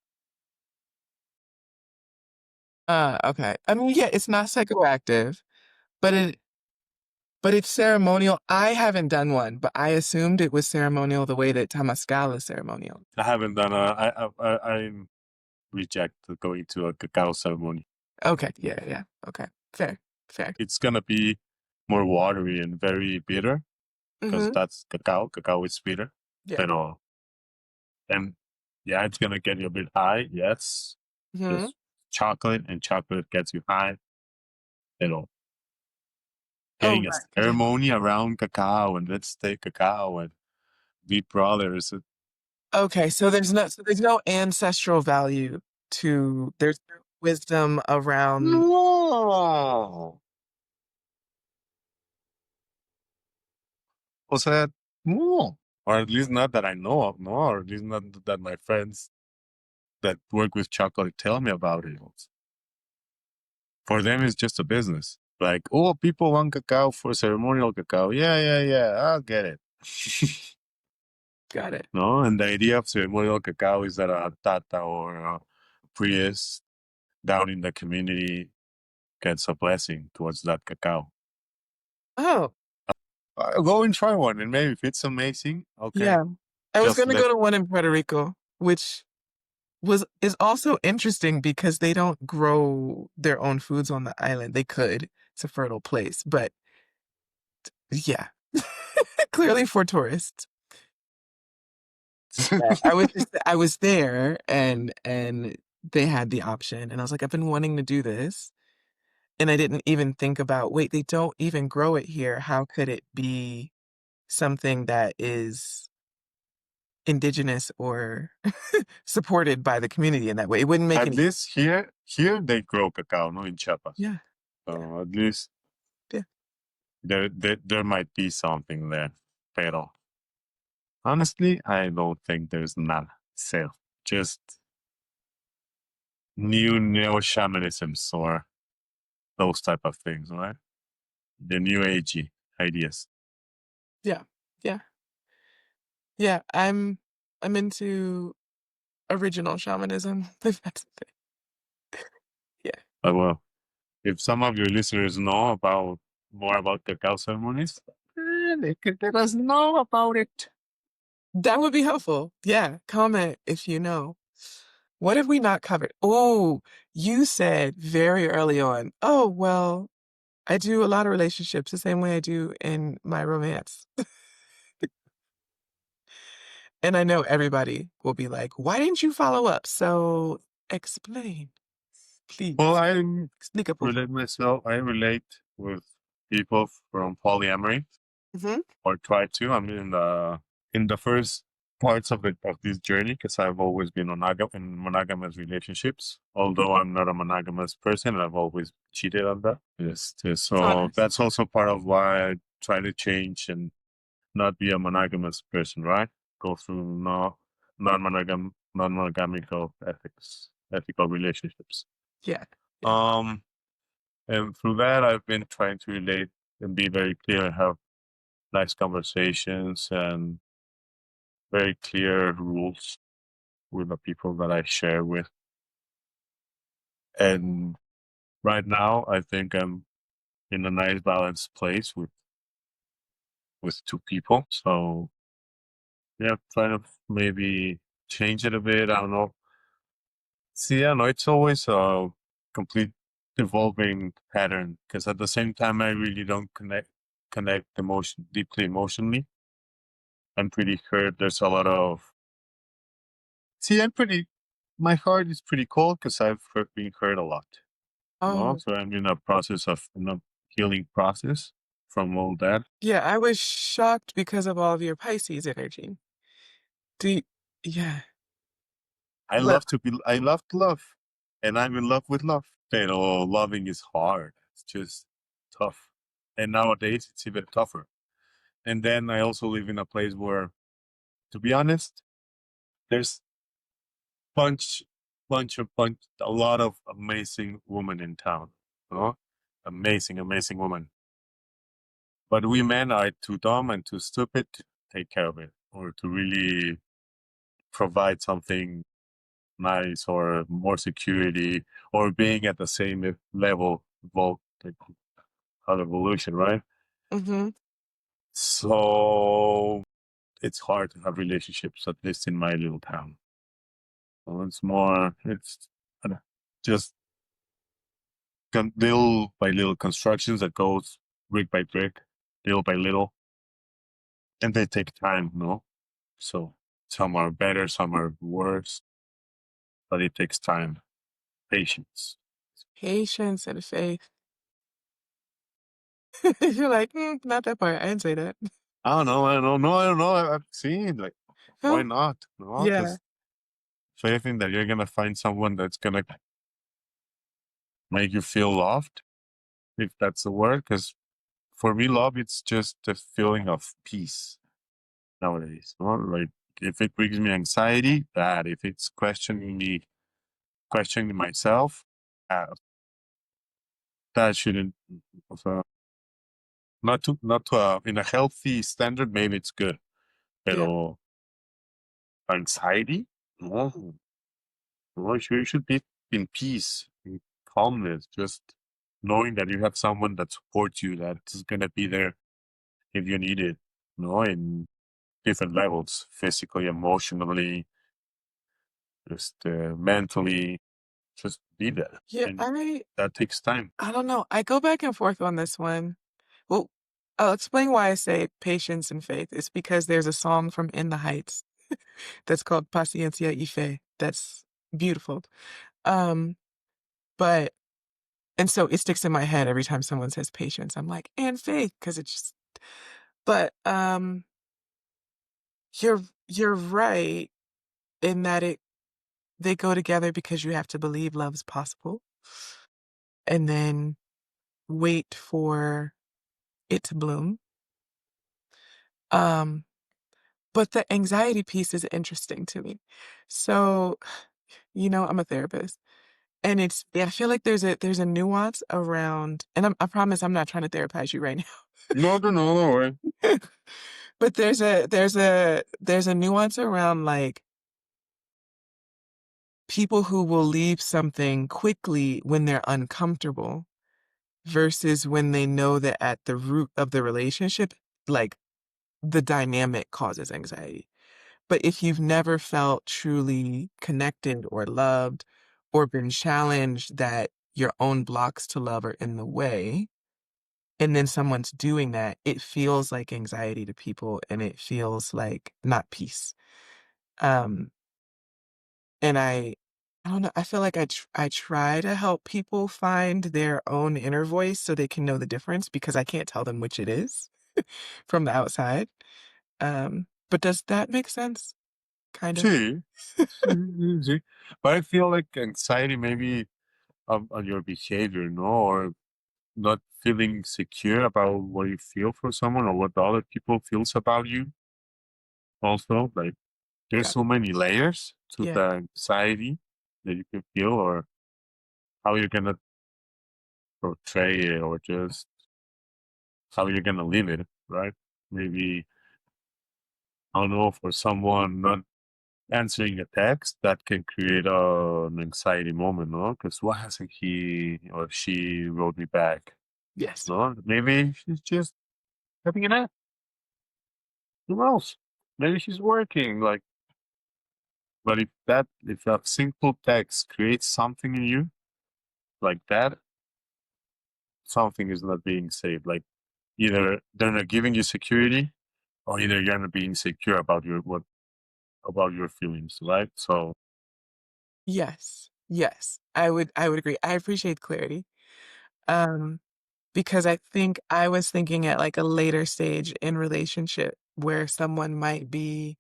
Okay. I mean, yeah, it's not psychoactive, but it's ceremonial. I haven't done one, but I assumed it was ceremonial the way that Tamascal is ceremonial. I haven't done a, I reject going to a cacao ceremony. Okay, yeah, yeah. Okay. Fair. Fair. It's gonna be more watery and very bitter because Mm-hmm. that's cacao. Cacao is bitter, Yeah. pero and yeah, it's gonna get you a bit high. Yes, Mm-hmm. just chocolate and chocolate gets you high. Pero Oh, getting a right. Yeah. ceremony around cacao and let's take cacao and be brothers. Okay, so there's no ancestral value to there's no wisdom around. No, o sea, no, or at least not that I know of. No, or at least not that my friends that work with chocolate tell me about it. For them, it's just a business. Like, oh, people want cacao for ceremonial cacao. Yeah, yeah, yeah. I'll get it. Got it. No, and the idea of ceremonial cacao is that a tata or a priest down in the community gets a blessing towards that cacao. Oh, Go and try one, and maybe if it's amazing, okay, yeah. I was just gonna let. go to one in Puerto Rico, which is also interesting because they don't grow their own foods on the island. They could. It's a fertile place, but yeah. Clearly for tourists. Yeah, I was there and they had the option and I was like, I've been wanting to do this. And I didn't even think about, wait, they don't even grow it here. How could it be something that is indigenous or supported by the community in that way? It wouldn't make At any. least here they grow cacao, no, in Chiapas. Yeah, yeah, So at least yeah. there might be something there. Pero honestly, I don't think there's none. So just new neo shamanisms or those type of things, right? The new agey ideas. Yeah, yeah, yeah. I'm into original shamanism. If that's a thing. Yeah. But well, if some of your listeners know about more about cacao ceremonies, they could let us know about it. That would be helpful. Yeah. Comment if you know. What have we not covered? Oh, you said very early on, oh, well, I do a lot of relationships the same way I do in my romance. And I know everybody will be like, why didn't you follow up? So explain, Well, please. I Explica, por favor. relate myself. I relate with people from polyamory, Mhm. or try to. I'm in the first parts of this journey because I've always been in monogamous relationships. Although I'm not a monogamous person, I've always cheated on that. Yes, It's so honest. that's also part of why I try to change and not be a monogamous person. Right? Go through no non-monogamical ethical relationships. Yeah. Yeah. Um, and through that, I've been trying to relate and be very clear and have nice conversations and very clear rules with the people that I share with. And right now, I think I'm in a nice balanced place with two people. So Yeah, trying to maybe change it a bit. I don't know. See, yeah, no, it's always a complete evolving pattern because at the same time, I really don't connect emotion deeply emotionally. I'm pretty hurt. There's a lot of see. I'm pretty. My heart is pretty cold because been hurt a lot. No, Oh, so I'm in a process of healing process from all that. yeah, I was shocked because of all of your Pisces energy. Do you, yeah. I Let, love to be. I love to love, and I'm in love with love. Pero loving is hard. It's just tough, and nowadays it's even tougher. And then I also live in a place where, to be honest, there's bunch, a lot of amazing women in town. You know? Amazing, amazing women. But we men are too dumb and too stupid to take care of it or to really provide something nice or more security or being at the same level of like, of evolution, right? mm-hmm. So it's hard to have relationships, at least in my little town. So it's more, it's just little by little constructions that goes brick by brick, little by little, and they take time, no? So some are better, some are worse, but it takes time, patience. Patience and faith. You're like, not that part. I didn't say that. I don't know. I don't know. I don't know. I've seen like, why Oh, not? No, yeah. because faithing that you're gonna find someone that's gonna make you feel loved, if that's the word. Because for me, love it's just a feeling of peace nowadays. No? Like if it brings me anxiety, bad. If it's questioning myself, uh, that shouldn't. So not to in a healthy standard. Maybe it's good, Yeah. pero anxiety, no. No, you should be in peace, in calmness, just knowing that you have someone that supports you, that's gonna be there if you need it. No, in different levels, physically, emotionally, just mentally, just be there, Yeah, and that takes time. I don't know. I go back and forth on this one. Well, I'll explain why I say patience and faith. It's because there's a song from In the Heights that's called Paciencia y Fe. That's beautiful. Um, but and so it sticks in my head every time someone says patience. I'm like, and faith, because it's just but you're right in that they go together because you have to believe love's possible and then wait for it to bloom. Um, but the anxiety piece is interesting to me. So, I'm a therapist. And yeah, I feel like there's a nuance around, and I promise I'm not trying to therapize you right No, no, no, no way. now. But there's a nuance around like people who will leave something quickly when they're uncomfortable versus when they know that at the root of the relationship, like the dynamic causes anxiety. But if you've never felt truly connected or loved or been challenged that your own blocks to love are in the way, and then someone's doing that, it feels like anxiety to people and it feels like not peace. Um, and I don't know, I feel like I try to help people find their own inner voice so they can know the difference because I can't tell them which it is from the outside. But does that make sense? Kind of. See, see, but I feel like anxiety maybe on your behavior, no, or not feeling secure about what you feel for someone or what the other people feels about you. Also, like there's Got so many layers to yeah. the anxiety that you can feel, or how you're gonna portray it, or just how you're gonna live it, right? Maybe I don't know for someone not answering a text that can create an anxiety moment, no? Because why hasn't he or she wrote me back? Yes. No, maybe she's just having an app. Who knows? maybe she's working. Like, but if a simple text creates something in you like that, something is not being saved. Like either they're not giving you security, or either you're not being secure about your feelings, right? So Yes. Yes. I would agree. I appreciate clarity. Um, because I think I was thinking at, like, a later stage in relationship where someone might be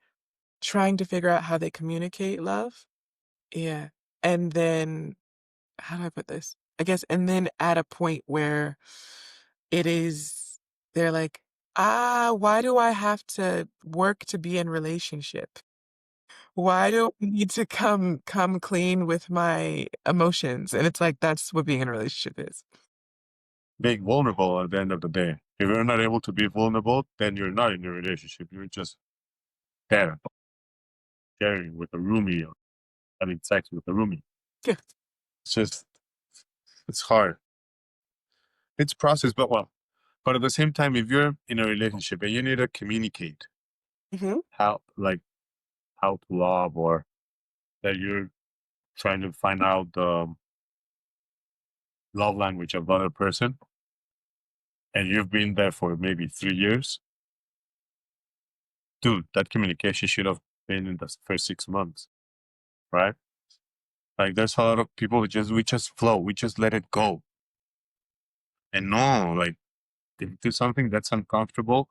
trying to figure out how they communicate love. Yeah. And then how do I put this? I guess and then at a point where it is they're like, "Ah, why do I have to work to be in relationship? Why do I need to come clean with my emotions?" And it's like, that's what being in a relationship is. being vulnerable at the end of the day. If you're not able to be vulnerable, then you're not in a relationship. You're just there, sharing with a roomie or having sex with a roomie. Yeah. It's just, it's hard. It's process, but well, but at the same time, if you're in a relationship and you need to communicate Mhm. how to love, or that you're trying to find out the love language of the other person, and you've been there for maybe 3 years, dude, that communication should have been in the first 6 months, right? Like there's a lot of people who we just flow, we just let it go. And no, like if you do something that's uncomfortable,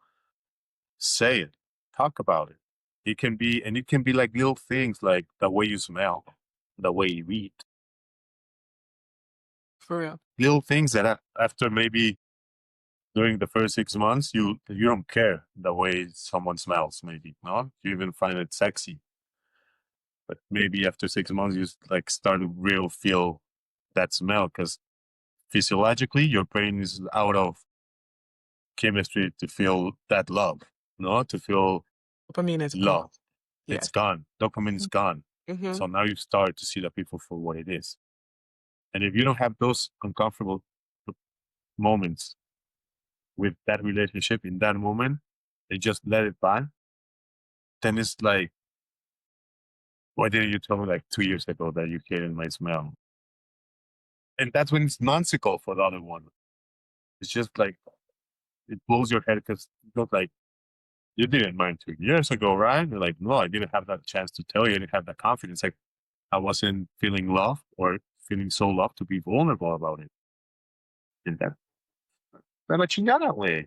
say it, talk about it. It can be like little things like the way you smell, the way you eat, For real. little things that after maybe during the first 6 months, you don't care the way someone smells. Maybe no, you even find it sexy. But maybe after 6 months, you like start to real feel that smell because physiologically your brain is out of chemistry to feel that love, no, to feel Dopamine is gone. love. It's Yes. gone. Dopamine is gone. Mhm. So now you start to see the people for what it is. And if you don't have those uncomfortable moments with that relationship in that moment, they just let it by, then it's like, why didn't you tell me like 2 years ago that you hated my smell? And that's when it's nonsensical for the other one. It's just like, it blows your head because you like, you didn't mind 2 years ago, right? You're like, no, I didn't have that chance to tell you. I didn't have that confidence. Like, I wasn't feeling love or feeling so loved to be vulnerable about it. And that la chingada, way.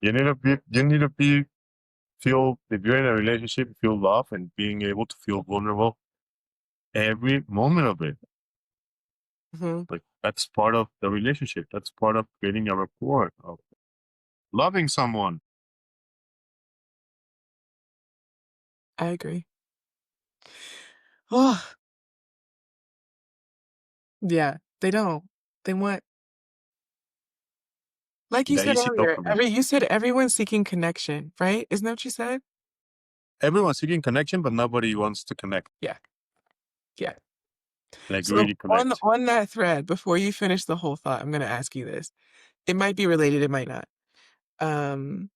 You need to be, feel, if you're in a relationship, feel love and being able to feel vulnerable every moment of it. Mhm. Like, that's part of the relationship. That's part of creating a rapport, of loving someone. I agree. Oh, yeah. They don't. They want like you The said easy earlier, dopamine. you said everyone's seeking connection, right? Isn't that what you said? Everyone's seeking connection, but nobody wants to connect, Yeah. Yeah. like So really on connect. on that thread, before you finish the whole thought, I'm gonna ask you this. It might be related, it might not. Um,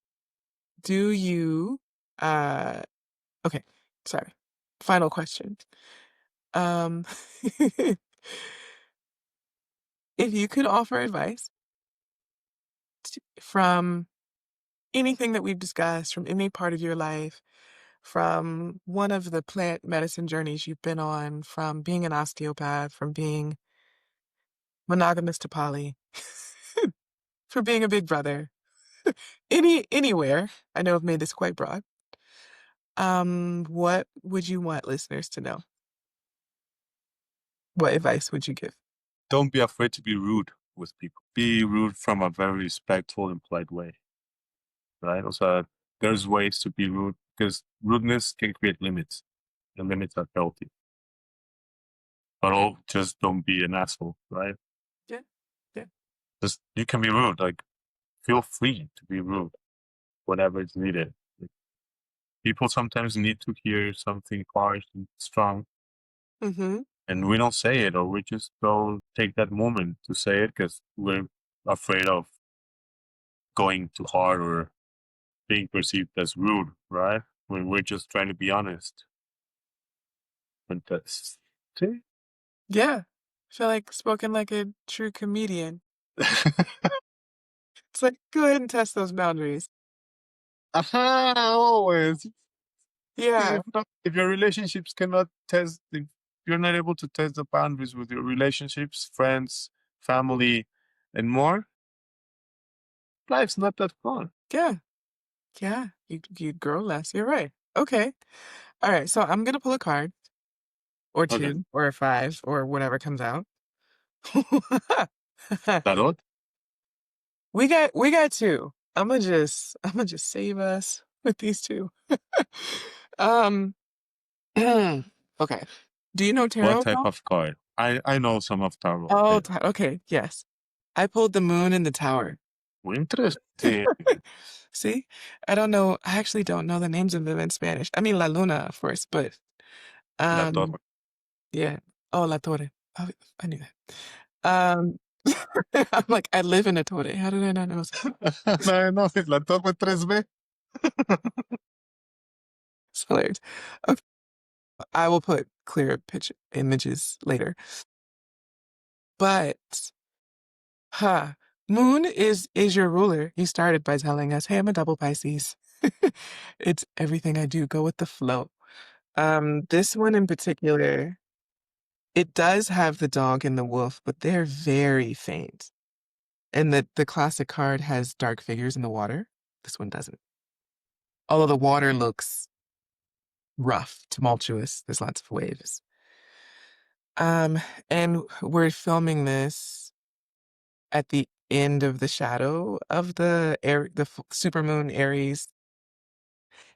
do you uh okay, sorry. Final question. Um, if you could offer advice from anything that we've discussed, from any part of your life, from one of the plant medicine journeys you've been on, from being an osteopath, from being monogamous to poly, for being a big brother, anywhere. I know I've made this quite broad. What would you want listeners to know? What advice would you give? Don't be afraid to be rude with people. Be rude from a very respectful and polite way, right? Also, there's ways to be rude because rudeness can create limits. The limits are healthy. But just don't be an asshole, right? Yeah, yeah. Just you can be rude. Like feel free to be rude whenever it's needed. Like, people sometimes need to hear something harsh and strong, Mhm. and we don't say it, or we just don't take that moment to say it because we're afraid of going too hard or being perceived as rude, right? When we're just trying to be honest. And that's see? Yeah. I feel like spoken like a true comedian. It's like, go ahead and test those boundaries. Always. Yeah. If your relationships cannot test, if you're not able to test the boundaries with your relationships, friends, family, and more, life's not that fun. Yeah. Yeah. You'd grow less. You're right. Okay. All right. So I'm gonna pull a card or Okay. two or five or whatever comes out. Tarot? We got two. I'm gonna just save us with these two. Um okay. Do you know What tarot at type all? of card? I know some of tarot. Oh, Yeah. okay, yes. I pulled the moon and the tower. Interesting. See? I don't know. I actually don't know the names of them in Spanish. I mean, La Luna, of course, but La um, Torre. yeah. Oh, La Torre. Oh, I knew that. I'm like, I live in a torre. How did I not know? No, no, es La Torre 3B. It's hilarious. Okay, I will put clear picture images later. But, huh, Moon is your ruler. You started by telling us, "Hey, I'm a double Pisces." It's everything I do. Go with the flow. This one in particular, it does have the dog and the wolf, but they're very faint. And the classic card has dark figures in the water. This one doesn't. Although the water looks rough, tumultuous. There's lots of waves. Um, and we're filming this at the end of the shadow of the supermoon Aries.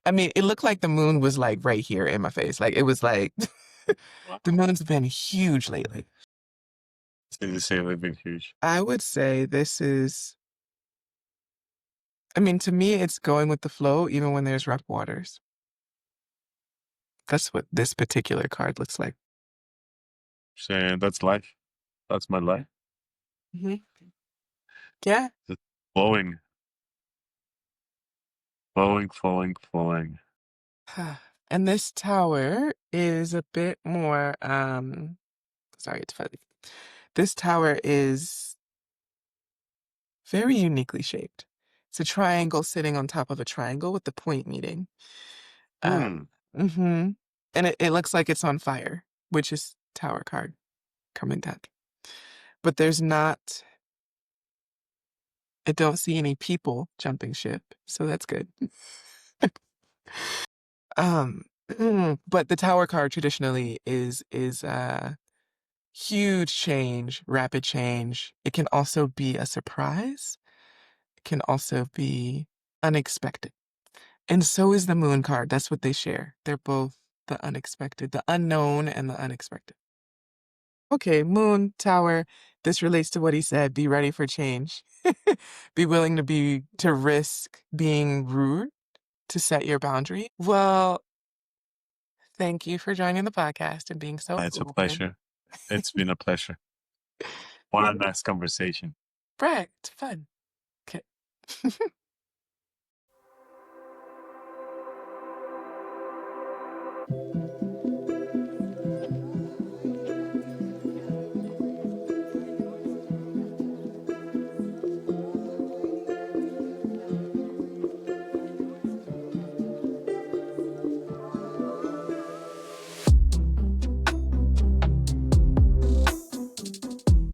I mean, it looked like the moon was like right here in my face. Like it was like the Wow. moon's been huge lately. So you say they've been huge. I would say this is, I mean, to me, it's going with the flow, even when there's rough waters. That's what this particular card looks like. Saying that's life. That's my life. Hmm. Yeah. Just flowing, flowing, flowing, flowing. And this tower is a bit more, sorry, it's fuzzy. This tower is very uniquely shaped. It's a triangle sitting on top of a triangle with the point meeting. Hmm. Mm-hmm. And it looks like it's on fire, which is tower card coming back. But there's not, I don't see any people jumping ship, so that's good. Um, but the tower card traditionally is huge change, rapid change. It can also be a surprise. It can also be unexpected. And so is the moon card. That's what they share. They're both the unexpected, the unknown and the unexpected. Okay, moon, tower. This relates to what he said. Be ready for change. Be willing to risk being rude to set your boundary. Well, thank you for joining the podcast and being so It's a open. pleasure. It's been a pleasure. What a nice conversation. Right, it's fun. Okay.